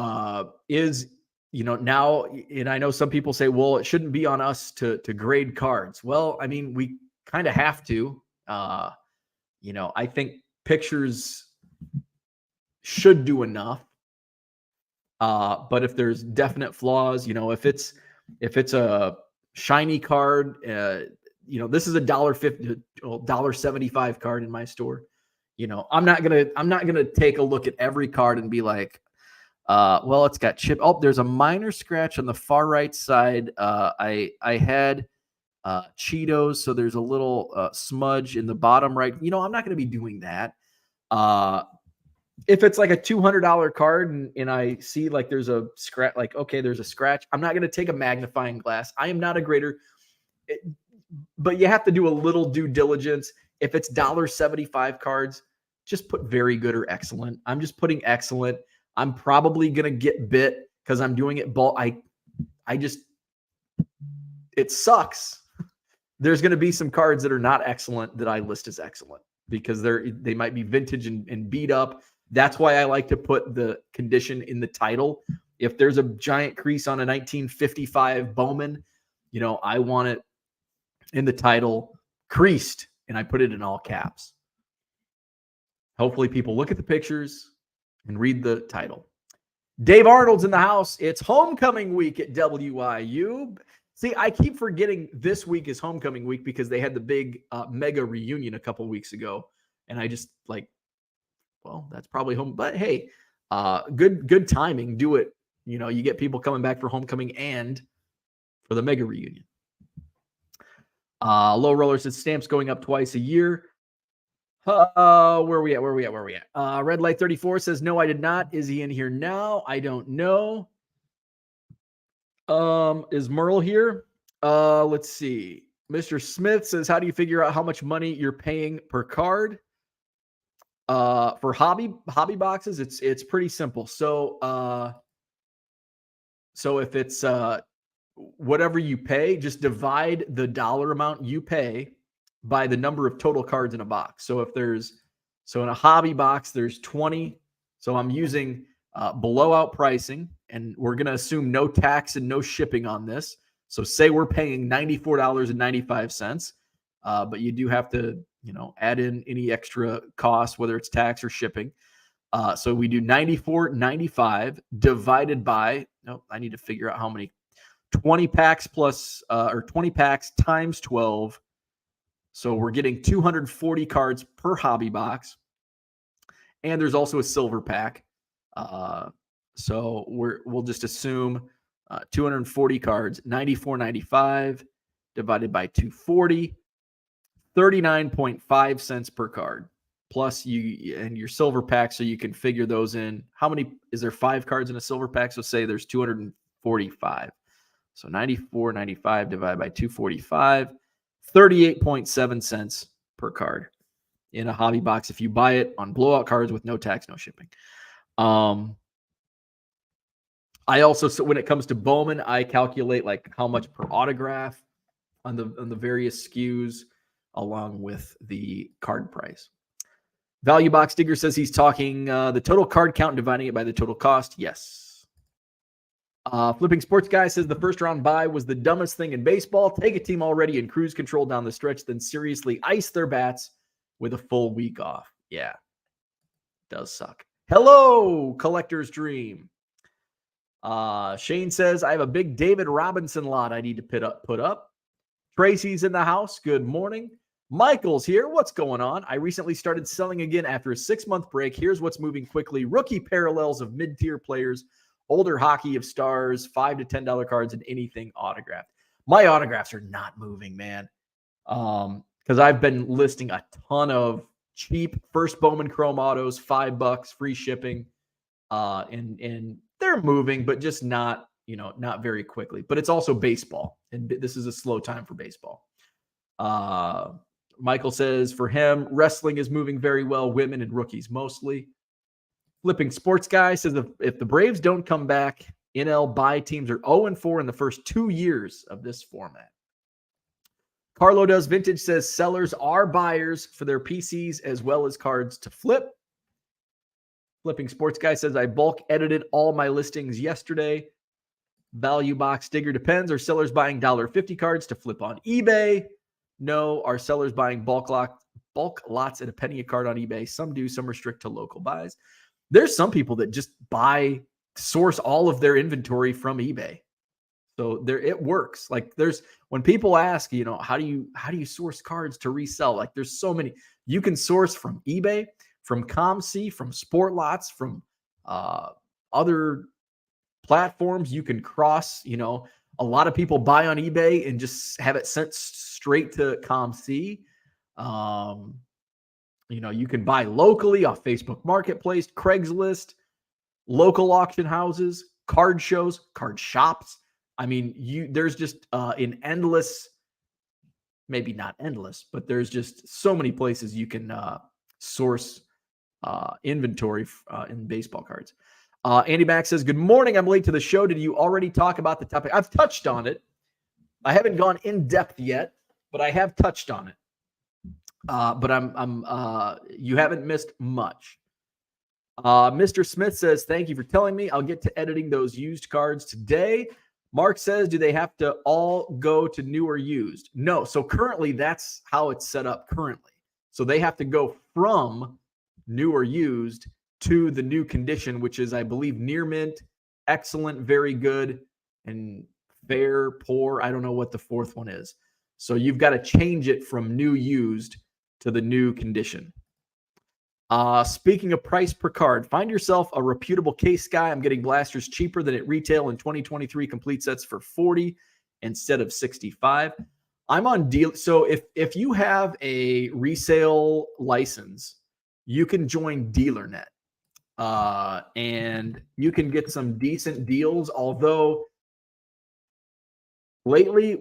now, and I know some people say, well, it shouldn't be on us to grade cards. Well, I mean, we kind of have to. I think pictures should do enough. But if there's definite flaws, if it's a shiny card, this is a $1.50, $1.75 card in my store. I'm not gonna take a look at every card and be like, well, it's got chip. Oh, there's a minor scratch on the far right side. I had Cheetos, so there's a little smudge in the bottom right. I'm not gonna be doing that. If it's like a $200 card and I see like there's a scratch, like, okay, there's a scratch, I'm not going to take a magnifying glass. I am not a grader, but you have to do a little due diligence. If it's $1.75 cards, just put very good or excellent. I'm just putting excellent. I'm probably going to get bit because I'm doing it bulk. It sucks. There's going to be some cards that are not excellent that I list as excellent because they might be vintage and beat up. That's why I like to put the condition in the title. If there's a giant crease on a 1955 Bowman, I want it in the title creased, and I put it in all caps. Hopefully people look at the pictures and read the title. Dave Arnold's in the house. It's homecoming week at WIU. See, I keep forgetting this week is homecoming week because they had the big mega reunion a couple weeks ago. And I just well, that's probably home. But hey, good timing. Do it. You get people coming back for homecoming and for the mega reunion. Low Roller says stamps going up twice a year. Where are we at? Red Light 34 says, no, I did not. Is he in here now? I don't know. Is Merle here? Let's see. Mr. Smith says, how do you figure out how much money you're paying per card? For hobby boxes, it's pretty simple. So if it's whatever you pay, just divide the dollar amount you pay by the number of total cards in a box. So in a hobby box, there's 20. So I'm using blowout pricing, and we're going to assume no tax and no shipping on this. So say we're paying $94.95, but you do have to, add in any extra costs, whether it's tax or shipping. So we do $94.95 divided by, I need to figure out how many, 20 packs plus, or 20 packs times 12. So we're getting 240 cards per hobby box. And there's also a silver pack. So we'll just assume 240 cards, $94.95 divided by 240, 39.5 cents per card. plus you and your silver pack, so you can figure those in. How many is there? 5 cards in a silver pack, so say there's 245. So 94.95 divided by 245, 38.7 cents per card in a hobby box if you buy it on blowout cards with no tax, no shipping. I also, so when it comes to Bowman, I calculate like how much per autograph on the various SKUs along with the card price. Value Box Digger says he's talking the total card count and dividing it by the total cost. Yes. Flipping Sports Guy says the first round bye was the dumbest thing in baseball. Take a team already in cruise control down the stretch, then seriously ice their bats with a full week off. Yeah, does suck. Hello, Collector's Dream. Shane says, I have a big David Robinson lot I need to put up. Tracy's in the house. Good morning. Michael's here. What's going on? I recently started selling again after a 6-month break. Here's what's moving quickly. Rookie parallels of mid-tier players, older hockey of stars, $5 to $10 cards, and anything autographed. My autographs are not moving, man. Because I've been listing a ton of cheap first Bowman Chrome autos, $5, free shipping. And they're moving, but just not very quickly. But it's also baseball, and this is a slow time for baseball. Michael says for him, wrestling is moving very well, women and rookies mostly. Flipping Sports Guy says if the Braves don't come back, NL buy teams are 0-4 in the first 2 years of this format. Carlo Does Vintage says sellers are buyers for their PCs as well as cards to flip. Flipping Sports Guy says I bulk edited all my listings yesterday. Value Box Digger depends. Are sellers buying $1.50 cards to flip on eBay? No. Are sellers buying bulk lots at a penny a card on eBay? Some do. Some restrict to local buys. There's some people that just source all of their inventory from eBay. So it works. Like when people ask, how do you source cards to resell? Like there's so many. You can source from eBay, from ComC, from Sport Lots, from other platforms. You can cross, a lot of people buy on eBay and just have it sent straight to ComC. You can buy locally off Facebook Marketplace, Craigslist, local auction houses, card shows, card shops. I mean, there's just an endless, maybe not endless, but there's just so many places you can source inventory in baseball cards. Andy Mack says, good morning. I'm late to the show. Did you already talk about the topic? I've touched on it. I haven't gone in depth yet, but I have touched on it. But you haven't missed much. Mr. Smith says, thank you for telling me. I'll get to editing those used cards today. Mark says, do they have to all go to new or used? No. So currently that's how it's set up currently. So they have to go from new or used to the new condition, which is, I believe, near mint, excellent, very good, and fair, poor. I don't know what the fourth one is. So you've got to change it from new used to the new condition. Speaking of price per card, find yourself a reputable case guy. I'm getting blasters cheaper than at retail in 2023 complete sets for $40 instead of $65. I'm on deal. So if you have a resale license, you can join DealerNet. And you can get some decent deals, although lately,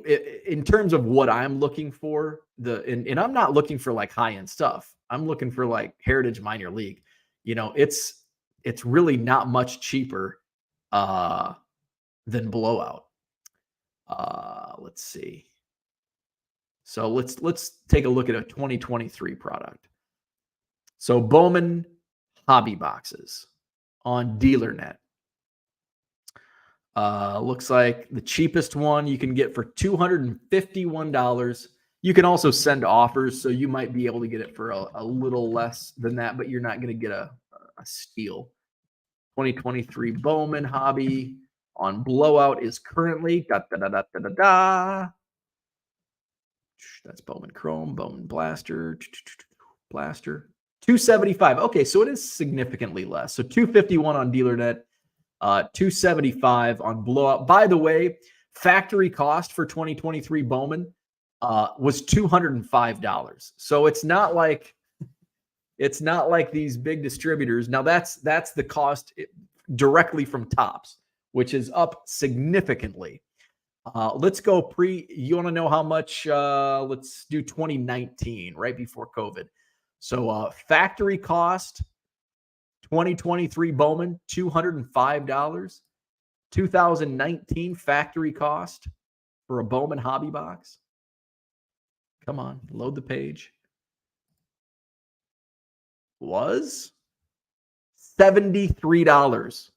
in terms of what I'm looking for, and I'm not looking for like high-end stuff. I'm looking for like Heritage Minor League. It's really not much cheaper than Blowout. Let's see. So let's take a look at a 2023 product. So Bowman hobby boxes on DealerNet. Looks like the cheapest one you can get for $251. You can also send offers, so you might be able to get it for a little less than that, but you're not going to get a steal. 2023 Bowman hobby on Blowout is currently that's Bowman Chrome, Bowman Blaster, $275. Okay, so it is significantly less. So $251 on DealerNet. $275 on Blowout. By the way, factory cost for 2023 Bowman was $205. So it's not like It's not like these big distributors. Now that's the cost directly from Tops, which is up significantly. Let's go you want to know how much? Let's do 2019, right before COVID. So factory cost, 2023 Bowman, $205. 2019 factory cost for a Bowman hobby box. Come on, load the page. Was $73.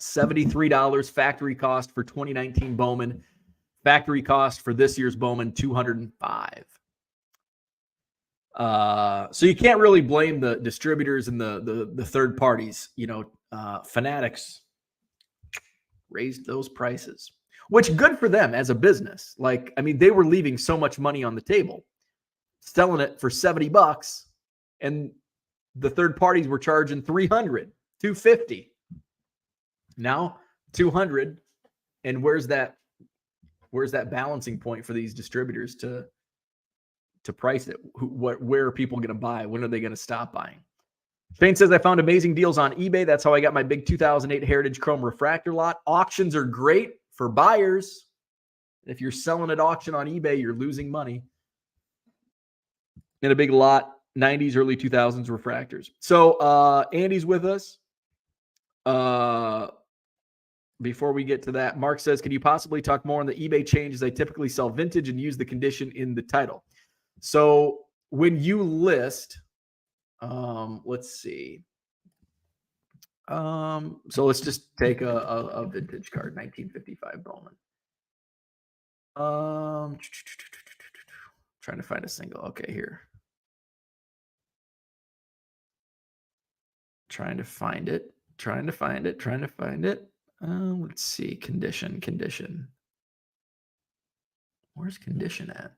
$73 factory cost for 2019 Bowman. Factory cost for this year's Bowman, $205. So you can't really blame the distributors and the third parties. Fanatics raised those prices, which good for them as a business. Like, I mean, they were leaving so much money on the table, selling it for $70, and the third parties were charging $300, $250. Now $200, and where's that balancing point for these distributors to price it? Where are people going to buy? When are they going to stop buying? Shane says, I found amazing deals on eBay. That's how I got my big 2008 Heritage Chrome refractor lot. Auctions are great for buyers. If you're selling at auction on eBay, you're losing money. In a big lot, 90s, early 2000s refractors. So Andy's with us. Before we get to that, Mark says, can you possibly talk more on the eBay changes? I typically sell vintage and use the condition in the title. So when you list, let's see. So let's just take a vintage card, 1955 Bowman. Trying to find a single. Okay, here. Trying to find it. Let's see. Condition. Where's condition at?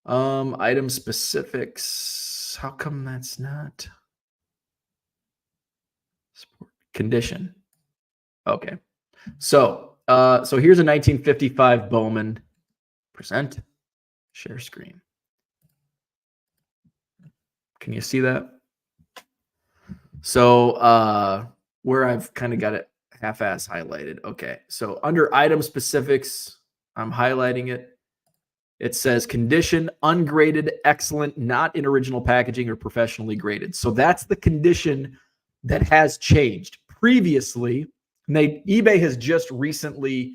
Item specifics. How come that's not sport condition? Okay. So here's a 1955 Bowman. Present. Share screen. Can you see that? So where I've kind of got it half-ass highlighted. Okay. So under item specifics, I'm highlighting it. It says condition, ungraded, excellent, not in original packaging or professionally graded. So that's the condition that has changed. Previously, eBay has just recently,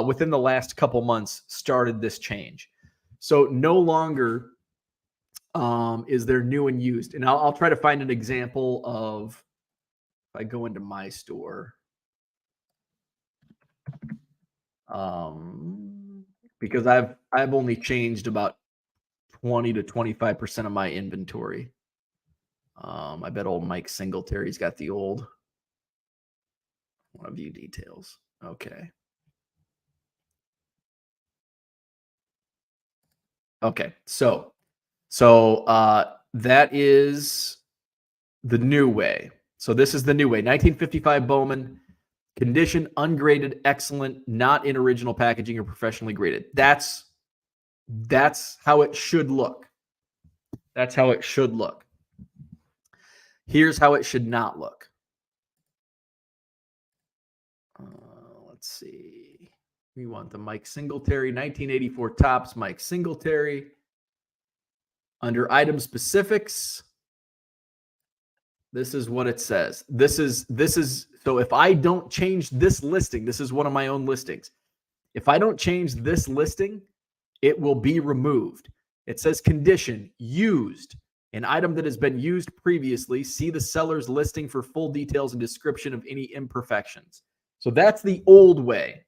within the last couple months, started this change. So no longer is there new and used. And I'll try to find an example of, if I go into my store, because I've only changed about 20 to 25% of my inventory. I bet old Mike Singletary's got the old. I want to view details. Okay. Okay. So that is the new way. So this is the new way. 1955 Bowman. Condition, ungraded, excellent, not in original packaging or professionally graded. That's how it should look. That's how it should look. Here's how it should not look. Let's see. We want the Mike Singletary, 1984 Topps Mike Singletary. Under item specifics, this is what it says. This is so if I don't change this listing, this is one of my own listings. If I don't change this listing, it will be removed. It says condition, used, an item that has been used previously. See the seller's listing for full details and description of any imperfections. So that's the old way.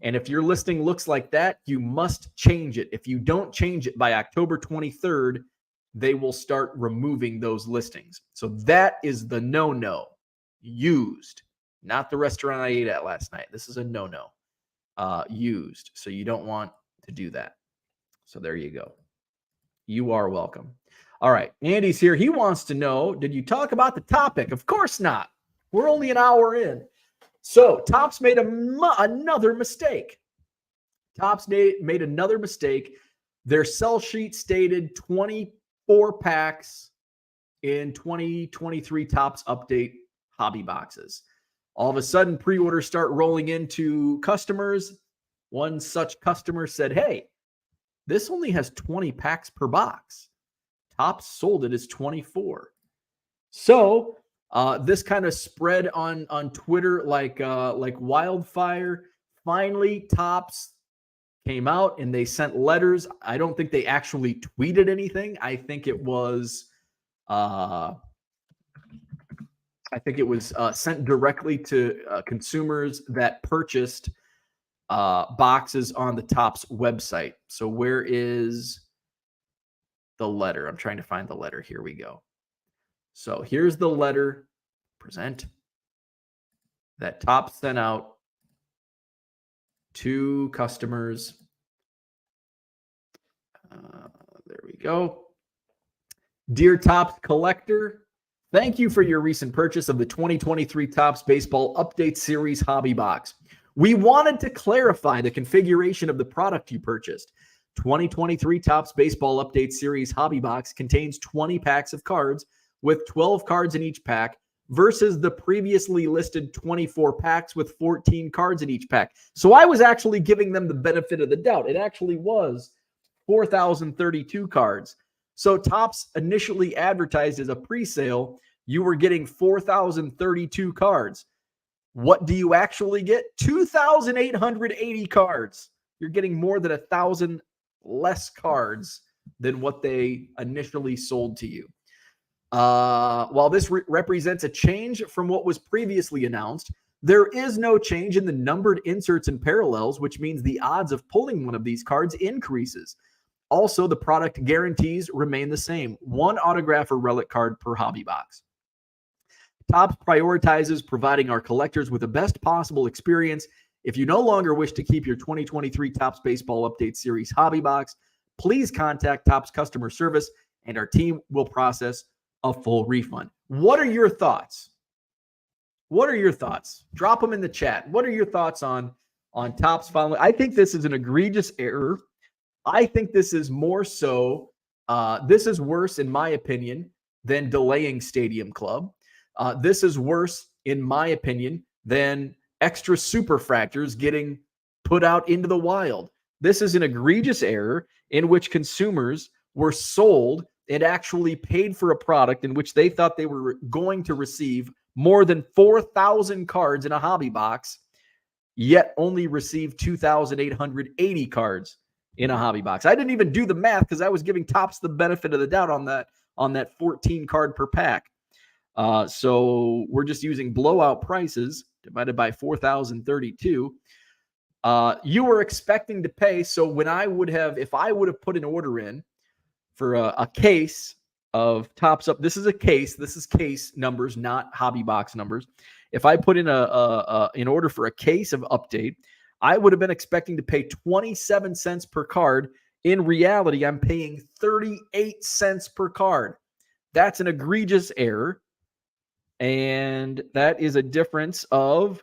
And if your listing looks like that, you must change it. If you don't change it by October 23rd, they will start removing those listings. So that is the no-no. Used, not the restaurant I ate at last night. This is a no-no. Used. So you don't want to do that. So there you go. You are welcome. All right. Andy's here. He wants to know, did you talk about the topic? Of course not. We're only an hour in. So Topps made another mistake. Topps made another mistake. Their sell sheet stated 24 packs in 2023 Topps Update hobby boxes. All of a sudden, pre-orders start rolling into customers. One such customer said, "Hey, this only has 20 packs per box. Topps sold it as 24." So this kind of spread on Twitter like wildfire. Finally, Topps came out and they sent letters. I don't think they actually tweeted anything. I think it was sent directly to consumers that purchased boxes on the Topps website. So where is the letter? I'm trying to find the letter. Here we go. So here's the letter, present, that Topps sent out to customers. There we go. Dear Topps collector, thank you for your recent purchase of the 2023 Topps Baseball Update Series Hobby Box. We wanted to clarify the configuration of the product you purchased. 2023 Topps Baseball Update Series Hobby Box contains 20 packs of cards with 12 cards in each pack versus the previously listed 24 packs with 14 cards in each pack. So I was actually giving them the benefit of the doubt. It actually was 4,032 cards. So Topps initially advertised as a pre-sale, you were getting 4,032 cards. What do you actually get? 2,880 cards. You're getting more than 1,000 less cards than what they initially sold to you. While this represents a change from what was previously announced, there is no change in the numbered inserts and parallels, which means the odds of pulling one of these cards increases. Also, the product guarantees remain the same. One autograph or relic card per hobby box. Topps prioritizes providing our collectors with the best possible experience. If you no longer wish to keep your 2023 Topps Baseball Update Series hobby box, please contact Topps customer service and our team will process a full refund. What are your thoughts? What are your thoughts? Drop them in the chat. What are your thoughts on Topps following? I think this is an egregious error. I think this is more so, this is worse, in my opinion, than delaying Stadium Club. This is worse, in my opinion, than extra superfractors getting put out into the wild. This is an egregious error in which consumers were sold and actually paid for a product in which they thought they were going to receive more than 4,000 cards in a hobby box, yet only received 2,880 cards in a hobby box. I didn't even do the math because I was giving Topps the benefit of the doubt on that 14 card per pack. So we're just using blowout prices divided by 4,032. You were expecting to pay. So when if I would have put an order in for a case of Topps Up, this is a case. This is case numbers, not hobby box numbers. If I put in an order for a case of Update, I would have been expecting to pay 27 cents per card. In reality, I'm paying 38 cents per card. That's an egregious error. And that is a difference of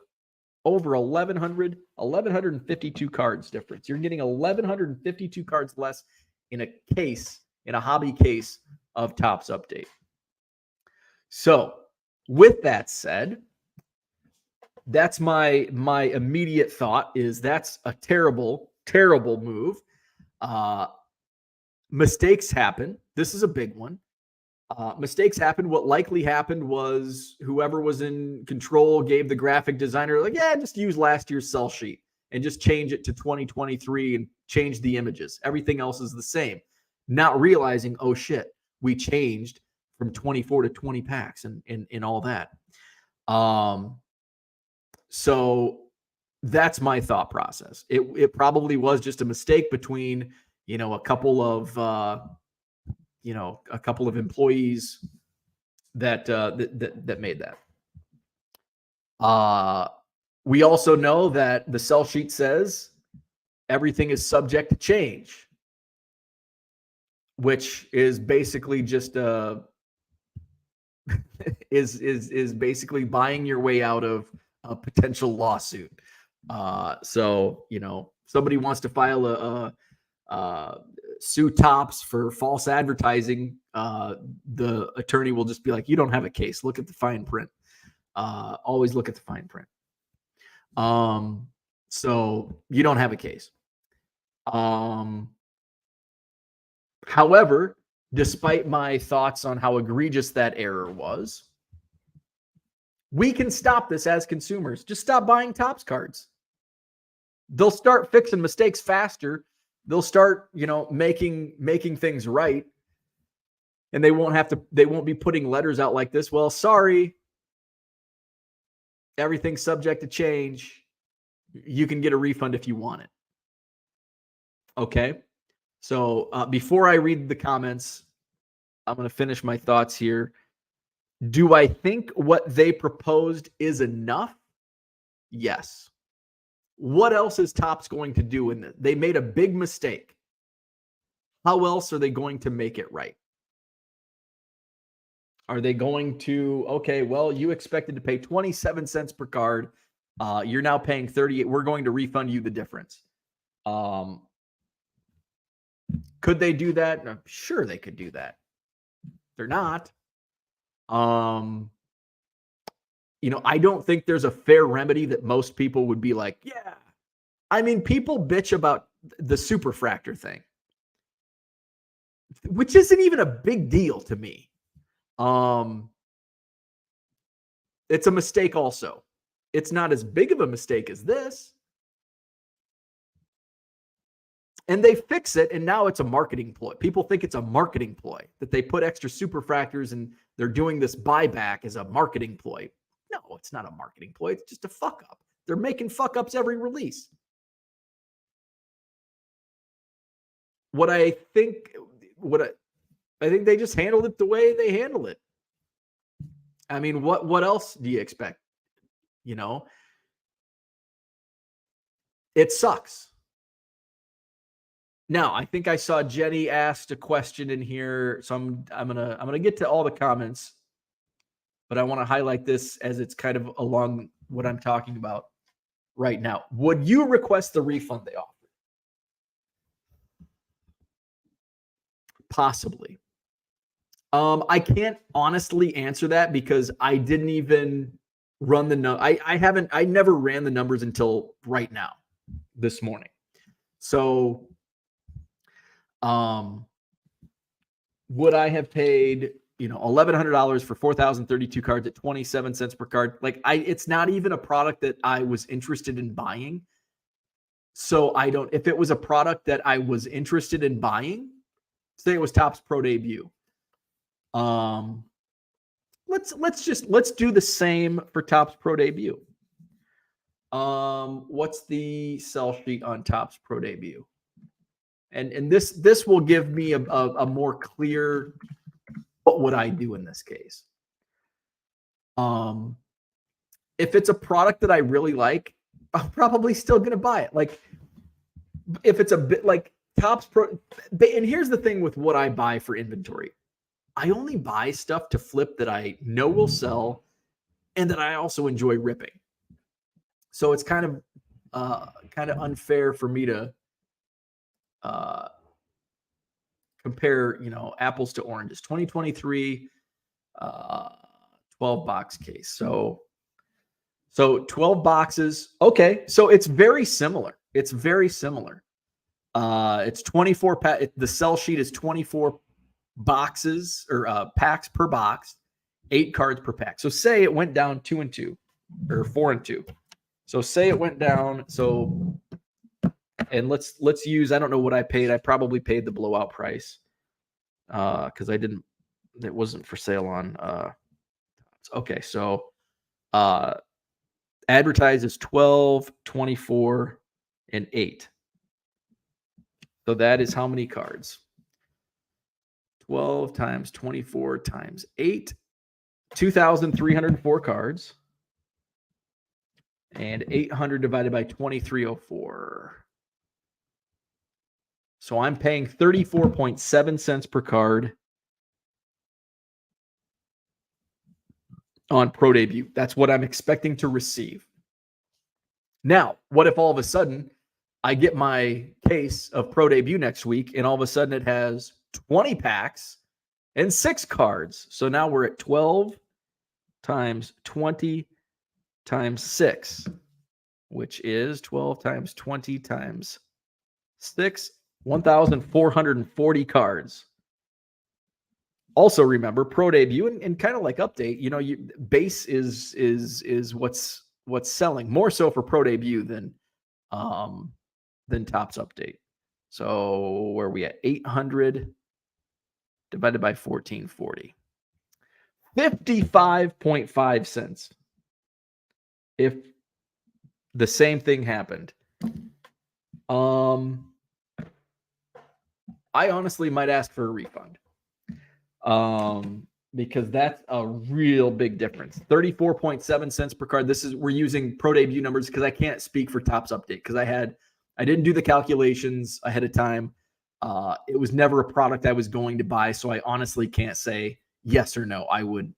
over 1,152 cards difference. You're getting 1,152 cards less in a case, in a hobby case of Topps Update. So with that said, that's my immediate thought is that's a terrible, terrible move. Mistakes happen. This is a big one. Mistakes happened. What likely happened was whoever was in control gave the graphic designer like, yeah, just use last year's sell sheet and just change it to 2023 and change the images. Everything else is the same. Not realizing, oh shit, we changed from 24 to 20 packs and all that. So that's my thought process. It probably was just a mistake between, a couple of employees that made that. We also know that the sell sheet says everything is subject to change, which is basically just is basically buying your way out of a potential lawsuit. So somebody wants to file sue Topps for false advertising, the attorney will just be like, you don't have a case. Look at the fine print. Always look at the fine print. So you don't have a case. However, despite my thoughts on how egregious that error was, we can stop this as consumers. Just stop buying Topps cards. They'll start fixing mistakes faster. They'll start, making things right. And they won't be putting letters out like this. Well, sorry. Everything's subject to change. You can get a refund if you want it. Okay. So before I read the comments, I'm going to finish my thoughts here. Do I think what they proposed is enough? Yes. What else is Topps going to do in this? They made a big mistake. How else are they going to make it right? Are they going to, okay, well, you expected to pay 27 cents per card. You're now paying 38. We're going to refund you the difference. Could they do that? I'm sure they could do that. They're not. I don't think there's a fair remedy that most people would be like, yeah. I mean, people bitch about the superfractor thing, which isn't even a big deal to me. It's a mistake also. It's not as big of a mistake as this. And they fix it, and now it's a marketing ploy. People think it's a marketing ploy, that they put extra superfractors and they're doing this buyback as a marketing ploy. No, it's not a marketing ploy. It's just a fuck up. They're making fuck ups every release. I think they just handled it the way they handle it. I mean, what else do you expect? It sucks. Now, I think I saw Jenny asked a question in here, so I'm gonna get to all the comments, but I want to highlight this as it's kind of along what I'm talking about right now. Would you request the refund they offered? Possibly. I can't honestly answer that because I didn't even run the I never ran the numbers until right now, this morning. So would I have paid, $1,100 for 4,032 cards at 27 cents per card? It's not even a product that I was interested in buying. So if it was a product that I was interested in buying, say it was Topps Pro Debut. Let's do the same for Topps Pro Debut. What's the sell sheet on Topps Pro Debut? And this will give me a more clear, what would I do in this case? If it's a product that I really like, I'm probably still going to buy it. Like, if it's a bit like Topps Pro, and here's the thing with what I buy for inventory. I only buy stuff to flip that I know will sell and that I also enjoy ripping. So it's kind of unfair for me to compare, apples to oranges. 2023 12 box case. So 12 boxes. Okay, so it's very similar. It's 24 the sell sheet is 24 boxes or packs per box, 8 cards per pack. So say it went down 2 and 2 or 4 and 2. So say it went down. So, and let's use, I don't know what I paid. I probably paid the blowout price because it wasn't for sale on. Okay. So advertised as 12, 24, and 8. So that is how many cards? 12 times 24 times 8, 2,304 cards. And 800 divided by 2304. So I'm paying 34.7 cents per card on Pro Debut. That's what I'm expecting to receive. Now, what if all of a sudden I get my case of Pro Debut next week, and all of a sudden it has 20 packs and 6 cards. So now we're at 12 times 20 times 6, which is 12 times 20 times 6, 1,440 cards. Also remember, Pro Debut and kind of like Update, base is what's selling more so for Pro Debut than Topps Update. So where are we at? 800 divided by 1440. 55.5 cents. If the same thing happened. I honestly might ask for a refund. Because that's a real big difference. 34.7 cents per card. We're using Pro Debut numbers because I can't speak for Topps Update because I didn't do the calculations ahead of time. It was never a product I was going to buy, so I honestly can't say yes or no. I would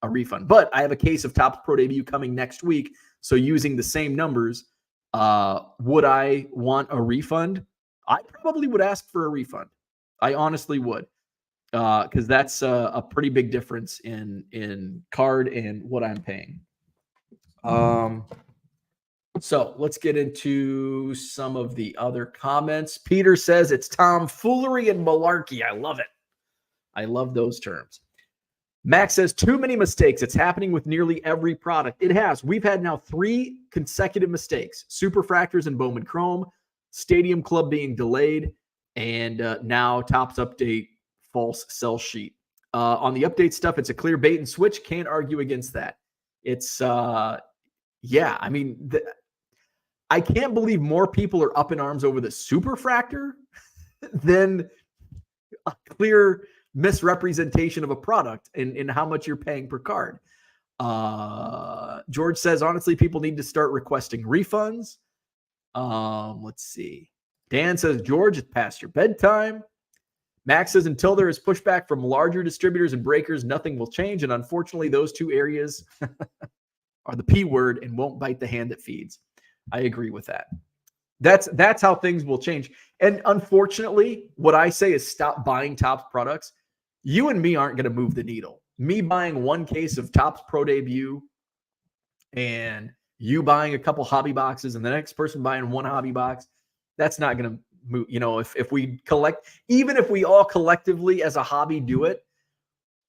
a refund, but I have a case of Topps Pro Debut coming next week. So using the same numbers, would I want a refund? I probably would ask for a refund. I honestly would. Because that's a pretty big difference in card and what I'm paying. So let's get into some of the other comments. Peter says it's tomfoolery and malarkey. I love it. I love those terms. Max says too many mistakes. It's happening with nearly every product. It has. We've had now 3 consecutive mistakes. Superfractors and Bowman Chrome, Stadium Club being delayed, and now Topps Update false sell sheet. On the update stuff, it's a clear bait and switch. Can't argue against that. It's, yeah, I mean, I can't believe more people are up in arms over the Superfractor than a clear misrepresentation of a product and how much you're paying per card. George says, honestly, people need to start requesting refunds. Let's see. Dan says, George, it's past your bedtime. Max says, until there is pushback from larger distributors and breakers, nothing will change. And unfortunately, those 2 areas are the P word and won't bite the hand that feeds. I agree with that. That's how things will change. And unfortunately, what I say is stop buying Topps products. You and me aren't going to move the needle. Me buying 1 case of Topps Pro Debut and you buying a couple hobby boxes and the next person buying 1 hobby box, that's not going to move. If we collect, even if we all collectively as a hobby do it,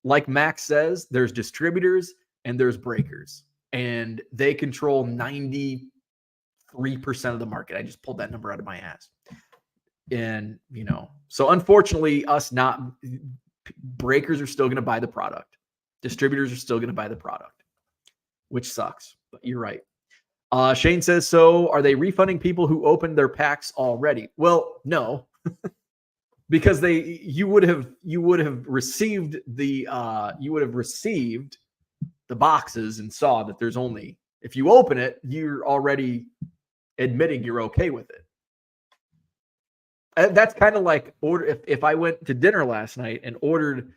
like Max says, there's distributors and there's breakers, and they control 93% of the market. I just pulled that number out of my ass. And, so unfortunately, breakers are still going to buy the product. Distributors are still going to buy the product, which sucks, but you're right. Shane says, so are they refunding people who opened their packs already? Well, no, because you would have received the boxes and saw that there's only, if you open it, you're already admitting you're okay with it. And that's kind of like if I went to dinner last night and ordered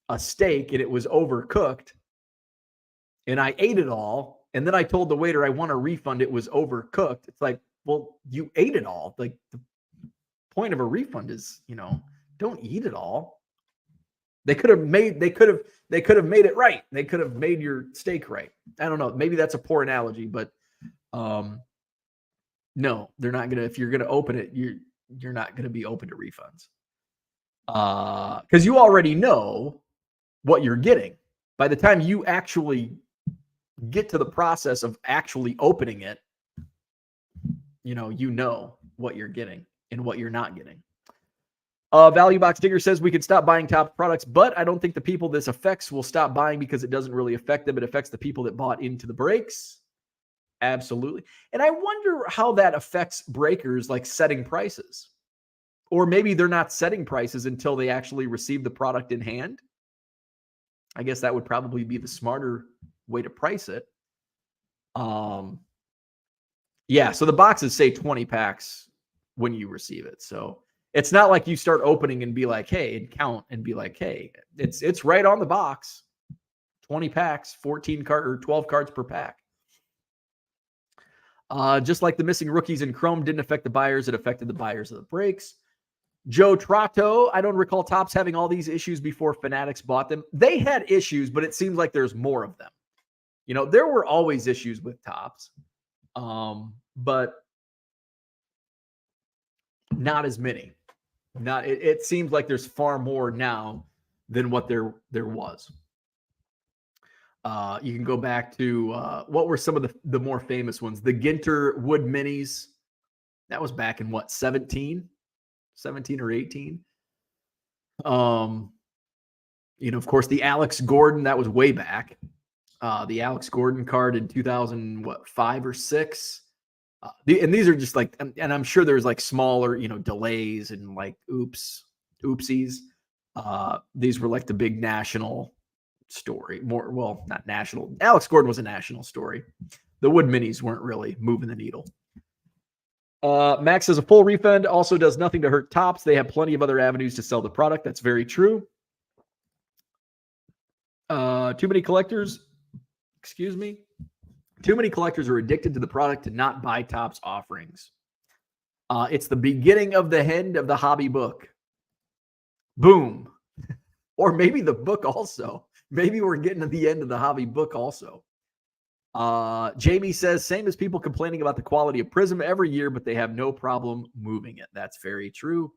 a steak and it was overcooked and I ate it all, and then I told the waiter I want a refund, it was overcooked. It's like, well, you ate it all. Like, the point of a refund is, don't eat it all. They could have made it right. They could have made your steak right. I don't know. Maybe that's a poor analogy, but no, they're not gonna. If you're gonna open it, you're not gonna be open to refunds. Because you already know what you're getting. By the time you actually get to the process of actually opening it, you know what you're getting and what you're not getting. Value Box Digger says we could stop buying Topps products, but I don't think the people this affects will stop buying because it doesn't really affect them. It affects the people that bought into the breaks. Absolutely. And I wonder how that affects breakers, like setting prices. Or maybe they're not setting prices until they actually receive the product in hand. I guess that would probably be the smarter way to price it. Yeah, so the boxes say 20 packs when you receive it. So it's not like you start opening and be like, hey, and count and be like, hey, it's right on the box. 20 packs, 14 card or 12 cards per pack. Just like the missing rookies in Chrome didn't affect the buyers, it affected the buyers of the breaks. Joe Trotto, I don't recall Topps having all these issues before Fanatics bought them. They had issues, but it seems like there's more of them. There were always issues with Topps, but not as many. It seems like there's far more now than what there was. You can go back to what were some of the more famous ones? The Ginter Wood Minis. That was back in what, 17 or 18? Of course, the Alex Gordon, that was way back. The Alex Gordon card in 2005 or 6. And these are just like, and I'm sure there's like smaller, delays and like oopsies. These were like the big national story. Not national. Alex Gordon was a national story. The Wood Minis weren't really moving the needle. Max says a full refund also does nothing to hurt Topps. They have plenty of other avenues to sell the product. That's very true. Too many collectors are addicted to the product to not buy Topps offerings. It's the beginning of the end of the hobby book. Boom. Or maybe the book also. Maybe we're getting to the end of the hobby book also. Jamie says, same as people complaining about the quality of Prism every year, but they have no problem moving it. That's very true.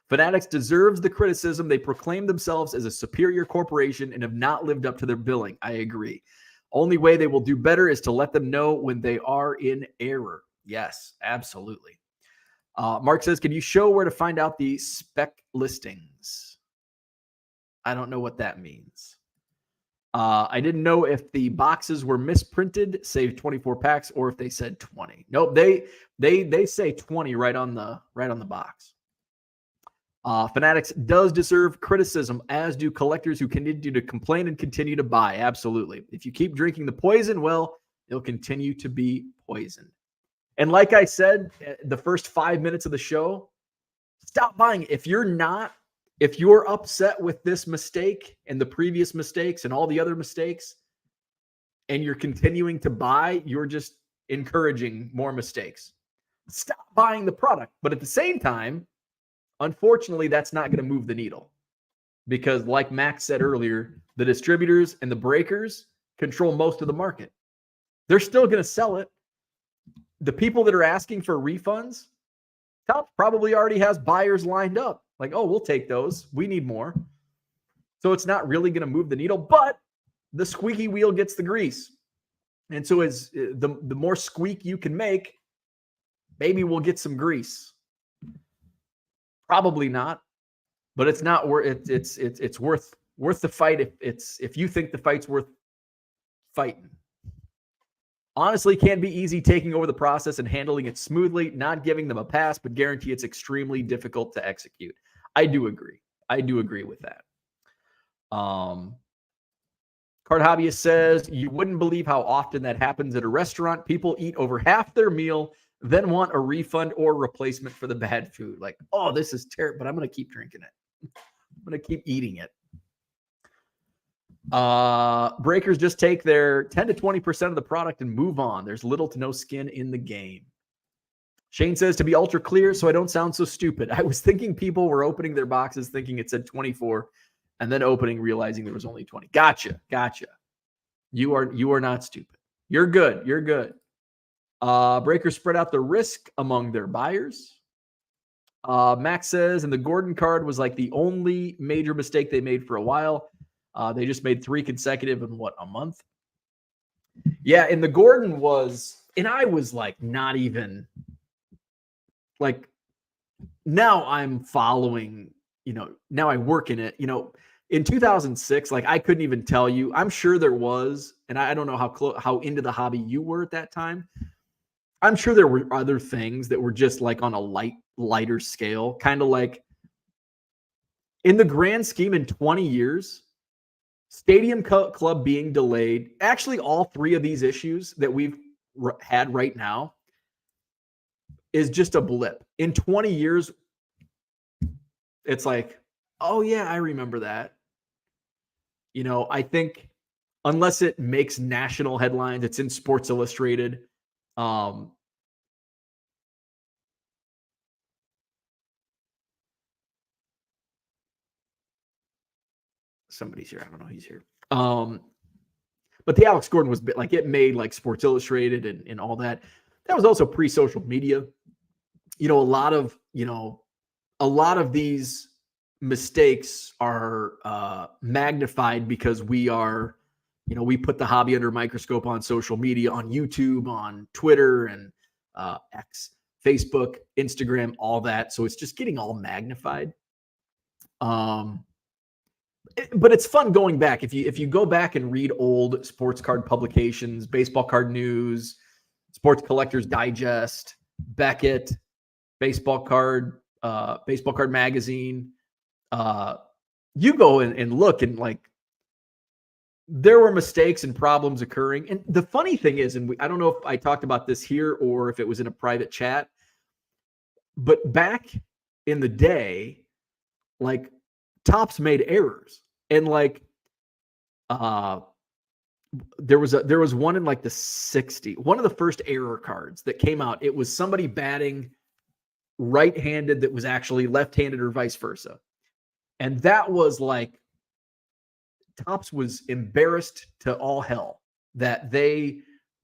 Fanatics deserves the criticism. They proclaim themselves as a superior corporation and have not lived up to their billing. I agree. Only way they will do better is to let them know when they are in error. Yes, absolutely. Mark says, can you show where to find out the spec listings? I don't know what that means. I didn't know if the boxes were misprinted, save 24 packs, or if they said 20. Nope, they say 20 right on the box. Fanatics does deserve criticism, as do collectors who continue to complain and continue to buy. Absolutely. If you keep drinking the poison, well, it'll continue to be poisoned. And like I said, the first 5 minutes of the show, stop buying. If you're upset with this mistake and the previous mistakes and all the other mistakes, and you're continuing to buy, you're just encouraging more mistakes. Stop buying the product. But at the same time, unfortunately, that's not going to move the needle, because like Max said earlier, the distributors and the breakers control most of the market. They're still going to sell it. The people that are asking for refunds, Topps probably already has buyers lined up. Like, oh, we'll take those. We need more. So it's not really going to move the needle, but the squeaky wheel gets the grease. And so as the more squeak you can make, maybe we'll get some grease. Probably not, but it's not worth it's worth the fight if you think the fight's worth fighting. Honestly, can't be easy taking over the process and handling it smoothly, not giving them a pass, but guarantee it's extremely difficult to execute. I do agree. I do agree with that. Card Hobbyist says, you wouldn't believe how often that happens at a restaurant. People eat over half their meal, then want a refund or replacement for the bad food. Like, oh, this is terrible, but I'm going to keep drinking it. I'm going to keep eating it. Breakers just take their 10 to 20% of the product and move on. There's little to no skin in the game. Shane says, to be ultra clear so I don't sound so stupid, I was thinking people were opening their boxes thinking it said 24 and then opening realizing there was only 20. Gotcha. You are not stupid. You're good. Breakers spread out the risk among their buyers. Max says, and the Gordon card was like the only major mistake they made for a while. They just made 3 consecutive in a month? Yeah, and the Gordon was, and I was like, not even, like, now I'm following, now I work in it, in 2006, like I couldn't even tell you. I'm sure there was, and I don't know how into the hobby you were at that time. I'm sure there were other things that were just like on a lighter scale, kind of like in the grand scheme in 20 years, Stadium Club being delayed. Actually, all 3 of these issues that we've had right now is just a blip. In 20 years, it's like, oh yeah, I remember that. I think unless it makes national headlines, it's in Sports Illustrated, Um, Somebody's here. I don't know. He's here. But the Alex Gordon was like, it made like Sports Illustrated and all that. That was also pre-social media. A lot of these mistakes are magnified because we put the hobby under a microscope on social media, on YouTube, on Twitter, and X, Facebook, Instagram, all that. So it's just getting all magnified. But it's fun going back. If you go back and read old sports card publications, Baseball Card News, Sports Collectors Digest, Beckett, Baseball Card Magazine, you go and look, and like, there were mistakes and problems occurring. And the funny thing is, and I don't know if I talked about this here or if it was in a private chat, but back in the day, like, Topps made errors, and like, there was one in like the 60, one of the first error cards that came out. It was somebody batting right-handed that was actually left-handed, or vice versa. And that was like, Topps was embarrassed to all hell that they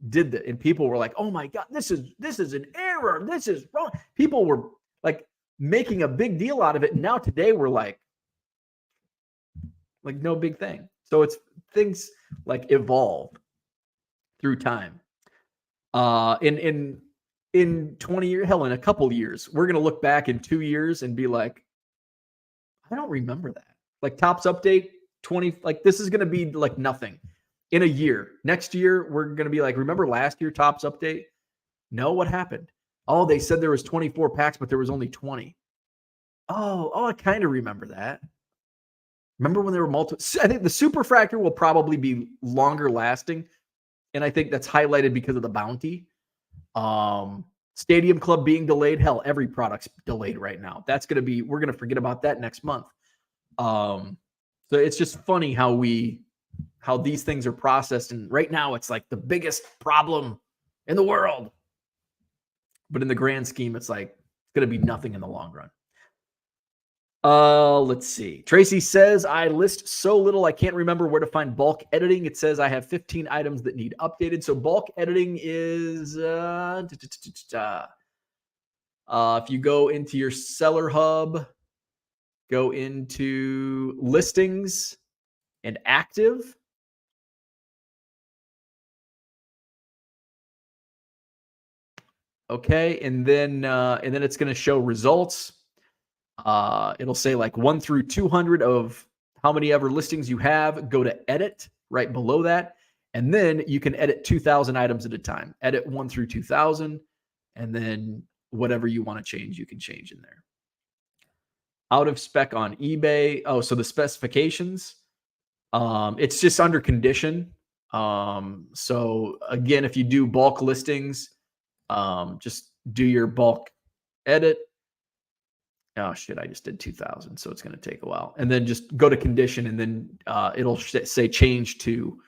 did that. And people were like, oh my God, this is an error. This is wrong. People were like making a big deal out of it. And now today we're like no big thing. So it's things like evolve through time. In 20 years, hell, in a couple years, we're going to look back in 2 years and be like, I don't remember that. Like, Topps update 20, like, this is going to be like nothing. In a year, next year, we're going to be like, remember last year Topps update? No, what happened? Oh, they said there was 24 packs, but there was only 20. Oh, I kind of remember that. Remember when there were multiple? I think the Superfractor will probably be longer lasting, and I think that's highlighted because of the bounty. Stadium Club being delayed. Hell, every product's delayed right now. We're going to forget about that next month. So it's just funny how these things are processed. And right now it's like the biggest problem in the world. But in the grand scheme, it's like, it's going to be nothing in the long run. Let's see. Tracy says, I list so little, I can't remember where to find bulk editing. It says I have 15 items that need updated. So bulk editing is, if you go into your seller hub, go into listings and active. Okay. And then it's going to show results. It'll say like 1 through 200 of how many ever listings you have. Go to edit right below that. And then you can edit 2,000 items at a time. Edit 1 through 2,000. And then whatever you want to change, you can change in there. Out of spec on eBay. Oh, so the specifications, it's just under condition. So again, if you do bulk listings, just do your bulk edit. Oh shit, I just did 2,000, so it's going to take a while. And then just go to condition, and then it'll say change to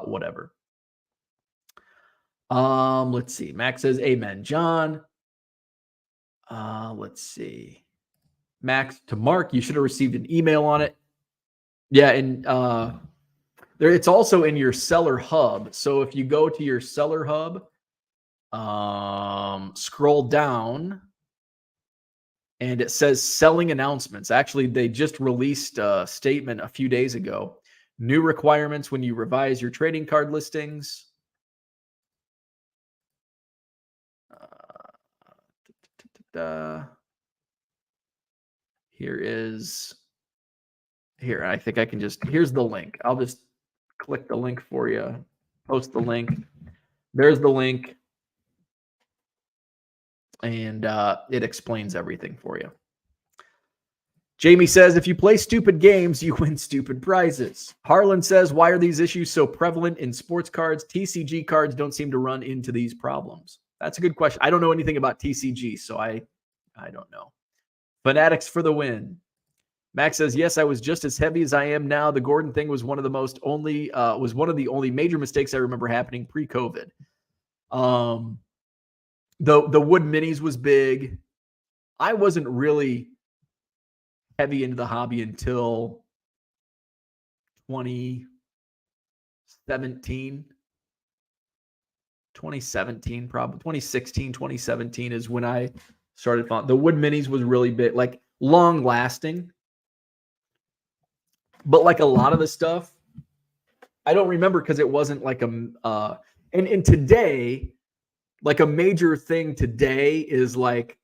whatever. Let's see. Max says amen. John. Let's see. Max, to Mark, you should have received an email on it. Yeah, and there it's also in your seller hub. So if you go to your seller hub, scroll down, and it says selling announcements. Actually, they just released a statement a few days ago. New requirements when you revise your trading card listings. Here, I think I can here's the link. I'll just click the link for you. Post the link. There's the link. And it explains everything for you. Jamie says, if you play stupid games, you win stupid prizes. Harlan says, why are these issues so prevalent in sports cards? TCG cards don't seem to run into these problems. That's a good question. I don't know anything about TCG, so I don't know. Fanatics for the win. Max says, yes, I was just as heavy as I am now. The Gordon thing was one of the only major mistakes I remember happening pre-COVID. The wood minis was big. I wasn't really heavy into the hobby until 2017. 2017, probably 2016, 2017 is when I started following. The wood minis was really big, like long lasting. But like a lot of the stuff, I don't remember because it wasn't like and today, like a major thing today is like,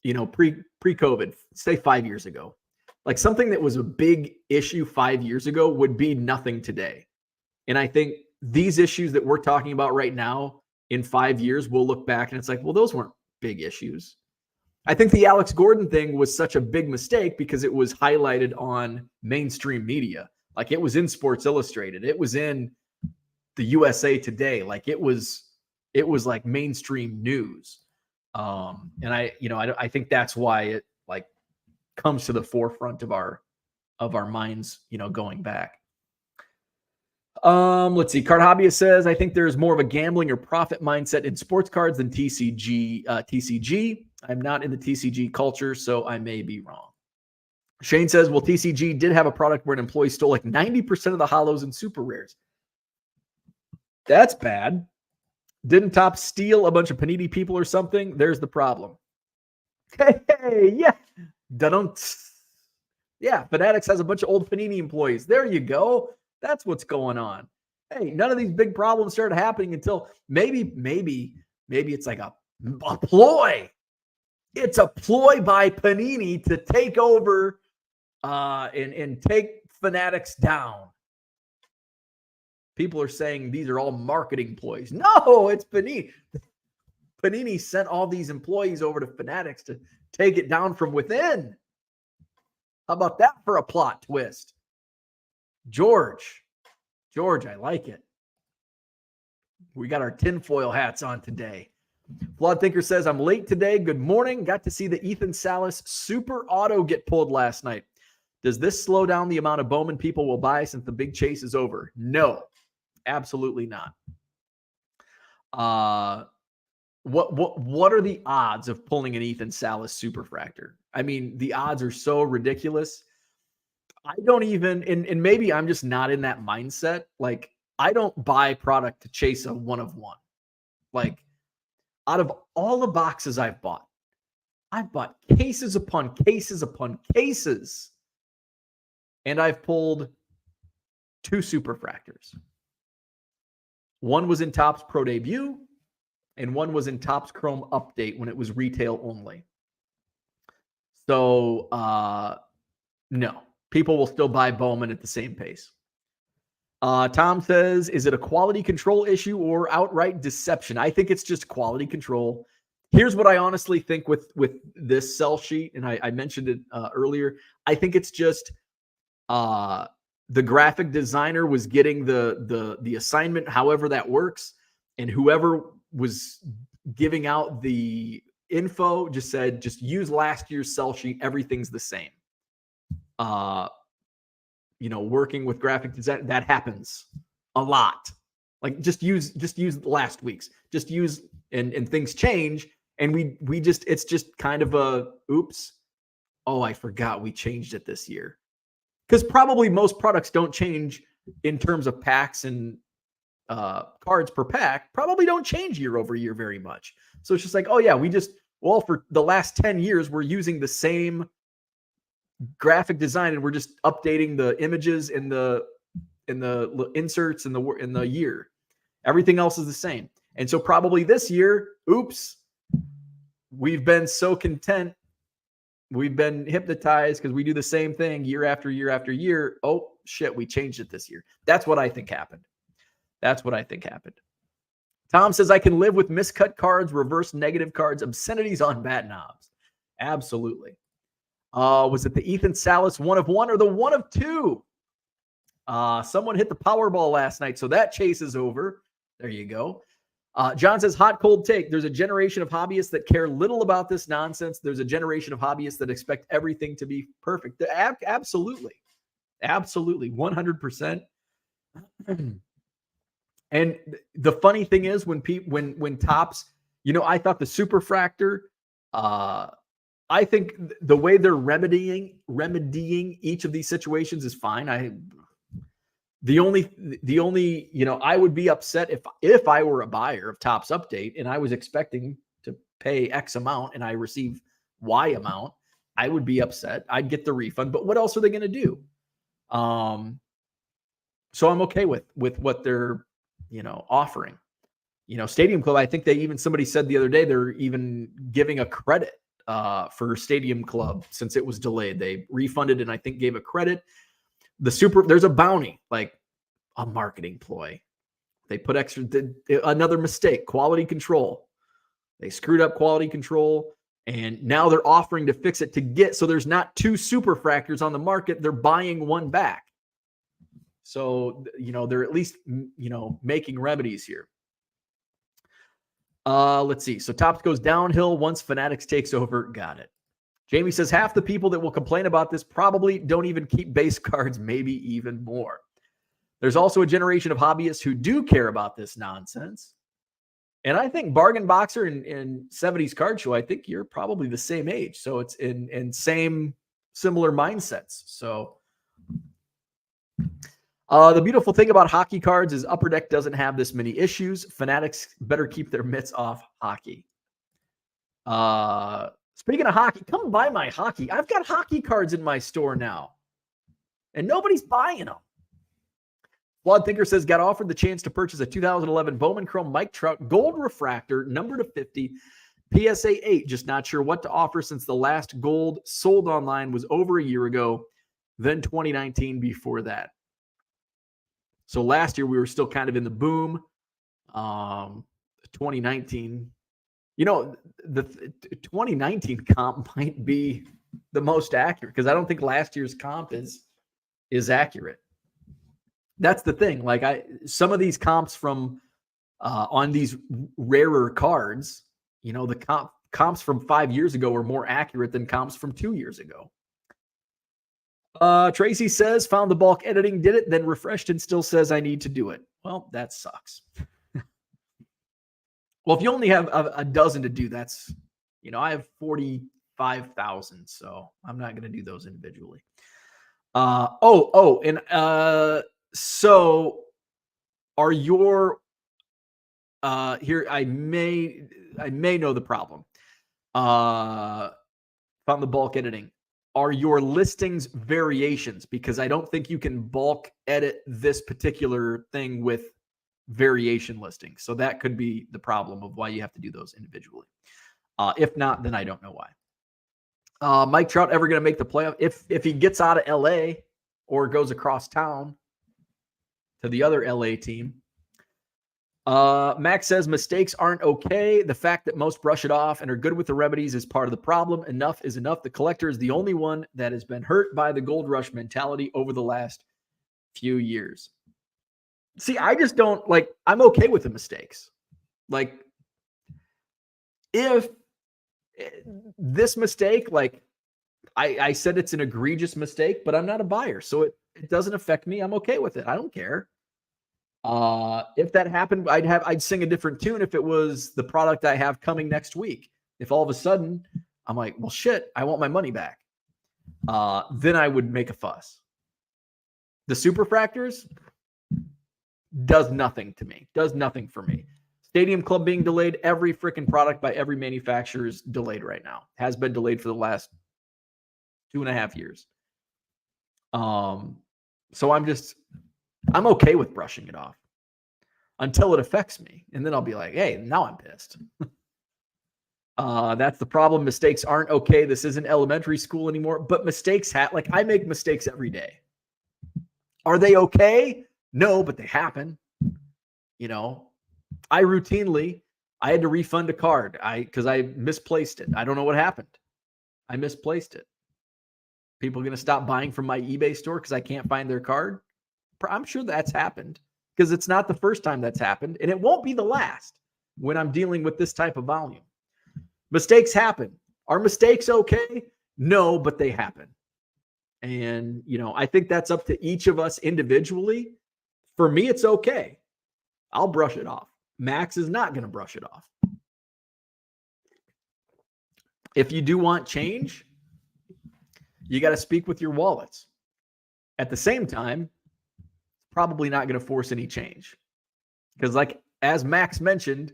pre-COVID, say 5 years ago, like something that was a big issue 5 years ago would be nothing today. And I think these issues that we're talking about right now, in 5 years, we'll look back and it's like, well, those weren't big issues. I think the Alex Gordon thing was such a big mistake because it was highlighted on mainstream media. Like it was in Sports Illustrated. It was in the USA Today. Like it was like mainstream news. And I think that's why it like comes to the forefront of our minds, going back. Let's see. Card Hobbyist says, I think there's more of a gambling or profit mindset in sports cards than TCG. I'm not in the TCG culture, so I may be wrong. Shane says, well, TCG did have a product where an employee stole like 90% of the holos and super rares. That's bad. Didn't Top steal a bunch of Panini people or something? There's the problem. Hey, yeah. Yeah, Fanatics has a bunch of old Panini employees. There you go. That's what's going on. Hey, none of these big problems started happening until maybe it's like a ploy. It's a ploy by Panini to take over and take Fanatics down. People are saying these are all marketing ploys. No, it's Panini. Panini sent all these employees over to Fanatics to take it down from within. How about that for a plot twist? George, I like it. We got our tinfoil hats on today. Flawed Thinker says, I'm late today. Good morning. Got to see the Ethan Salas Super Auto get pulled last night. Does this slow down the amount of Bowman people will buy since the big chase is over? No, absolutely not. What are the odds of pulling an Ethan Salas Superfractor? I mean, the odds are so ridiculous. I don't even, and maybe I'm just not in that mindset. Like, I don't buy product to chase a one of one. Like, out of all the boxes I've bought cases upon cases upon cases. And I've pulled 2 Superfractors. One was in Topps Pro Debut, and one was in Topps Chrome Update when it was retail only. So, no. People will still buy Bowman at the same pace. Tom says, is it a quality control issue or outright deception? I think it's just quality control. Here's what I honestly think with this sell sheet, and I mentioned it earlier. I think it's just the graphic designer was getting the assignment, however that works, and whoever was giving out the info just said, just use last year's sell sheet. Everything's the same. Working with graphic design, that happens a lot. Like just use last week's, just use, and things change. And we just, it's just kind of a, oops. Oh, I forgot we changed it this year. Because probably most products don't change in terms of packs and cards per pack, probably don't change year over year very much. So it's just like, oh yeah, for the last 10 years, we're using the same graphic design and we're just updating the images in the inserts in the year. Everything else is the same. And so probably this year, oops, we've been so content. We've been hypnotized because we do the same thing year after year after year. Oh shit, we changed it this year. That's what I think happened. Tom says, I can live with miscut cards, reverse negative cards, obscenities on bat knobs. Absolutely. Was it the Ethan Salas 1 of 1 or the 1 of 2? Someone hit the Powerball last night, so that chase is over. There you go. John says, hot, cold take. There's a generation of hobbyists that care little about this nonsense. There's a generation of hobbyists that expect everything to be perfect. Absolutely. 100%. And the funny thing is when Topps I thought the superfractor, I think the way they're remedying each of these situations is fine. The only, I would be upset if I were a buyer of Topps Update and I was expecting to pay X amount and I receive Y amount, I would be upset. I'd get the refund, but what else are they going to do? So I'm okay with what they're, offering. Stadium Club, I think somebody said the other day, they're even giving a credit for Stadium Club since it was delayed. They refunded and I think gave a credit. There's a bounty, like a marketing ploy. They put another mistake, quality control. They screwed up quality control, and now they're offering to fix it so there's not two superfractors on the market. They're buying one back. So, they're at least, making remedies here. Let's see. So Topps goes downhill once Fanatics takes over. Got it. Jamie says half the people that will complain about this probably don't even keep base cards, maybe even more. There's also a generation of hobbyists who do care about this nonsense. And I think Bargain Boxer and 70s Card Show, I think you're probably the same age. So it's in similar mindsets. So the beautiful thing about hockey cards is Upper Deck doesn't have this many issues. Fanatics better keep their mitts off hockey. Speaking of hockey, come buy my hockey. I've got hockey cards in my store now, and nobody's buying them. Flawed Thinker says, got offered the chance to purchase a 2011 Bowman Chrome Mike Trout Gold Refractor, number to 50, PSA 8. Just not sure what to offer since the last gold sold online was over a year ago, then 2019 before that. So last year we were still kind of in the boom. 2019, the 2019 comp might be the most accurate because I don't think last year's comp is accurate. That's the thing. Like some of these comps from on these rarer cards, the comps from 5 years ago were more accurate than comps from 2 years ago. Tracy says, found the bulk editing, did it, then refreshed and still says I need to do it. Well, that sucks. Well, if you only have a dozen to do, that's, I have 45,000, so I'm not going to do those individually. So are your, here, I may know the problem. Found the bulk editing. Are your listings variations? Because I don't think you can bulk edit this particular thing with variation listings. So that could be the problem of why you have to do those individually. If not, then I don't know why. Mike Trout ever going to make the playoff? If he gets out of LA or goes across town to the other LA team. Max says mistakes aren't okay. The fact that most brush it off and are good with the remedies is part of the problem. Enough is enough. The collector is the only one that has been hurt by the gold rush mentality over the last few years. See, I just don't I'm okay with the mistakes. Like if this mistake, I said it's an egregious mistake, but I'm not a buyer. So it doesn't affect me. I'm okay with it. I don't care. If that happened, I'd sing a different tune if it was the product I have coming next week. If all of a sudden I'm like, well, shit, I want my money back. Then I would make a fuss. The superfractors does nothing to me, does nothing for me. Stadium Club being delayed, every freaking product by every manufacturer is delayed right now. Has been delayed for the last 2.5 years. So I'm okay with brushing it off until it affects me. And then I'll be like, hey, now I'm pissed. That's the problem. Mistakes aren't okay. This isn't elementary school anymore, but mistakes I make mistakes every day. Are they okay? No, but they happen. I had to refund a card because I misplaced it. I don't know what happened. I misplaced it. People going to stop buying from my eBay store because I can't find their card? I'm sure that's happened because it's not the first time that's happened, and it won't be the last when I'm dealing with this type of volume. Mistakes happen. Are mistakes okay? No, but they happen. And, I think that's up to each of us individually. For me, it's okay. I'll brush it off. Max is not going to brush it off. if you do want change, you got to speak with your wallets. At the same time, probably not going to force any change. Because like as Max mentioned,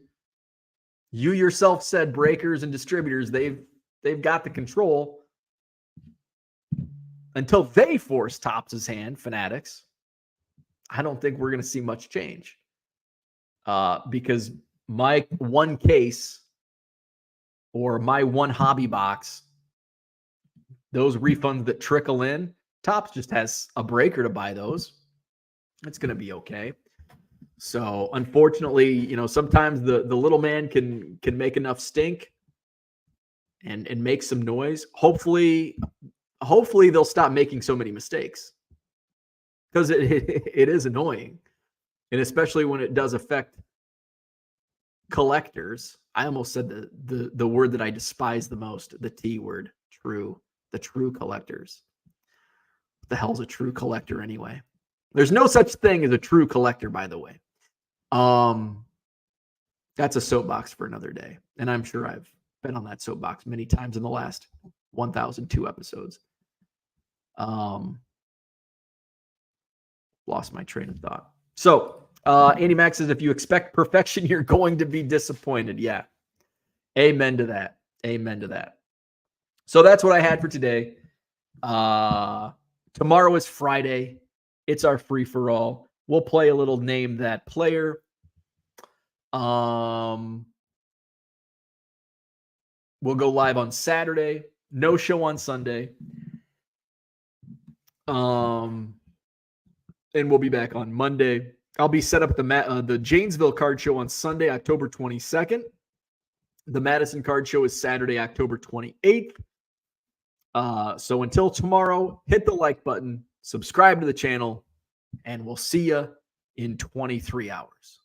you yourself said breakers and distributors, they've got the control until they force Topps' hand, Fanatics. I don't think we're going to see much change. Because my one case or my one hobby box, those refunds that trickle in, Topps just has a breaker to buy those. It's going to be okay. So unfortunately, you know, sometimes the little man can make enough stink and make some noise. Hopefully they'll stop making so many mistakes, because it is annoying. And especially when it does affect collectors. I almost said the word that I despise the most, the T word, true, the true collectors. What the hell's a true collector anyway? There's no such thing as a true collector, by the way. That's a soapbox for another day. And I'm sure I've been on that soapbox many times in the last 1,002 episodes. Lost my train of thought. So, Andy Max says, if you expect perfection, you're going to be disappointed. Yeah. Amen to that. Amen to that. So that's what I had for today. Tomorrow is Friday. It's our free for all. We'll play a little Name That Player. We'll go live on Saturday. No show on Sunday. And we'll be back on Monday. I'll be set up at the Janesville Card Show on Sunday, October 22nd. The Madison Card Show is Saturday, October 28th. So until tomorrow, hit the like button, subscribe to the channel, and we'll see you in 23 hours.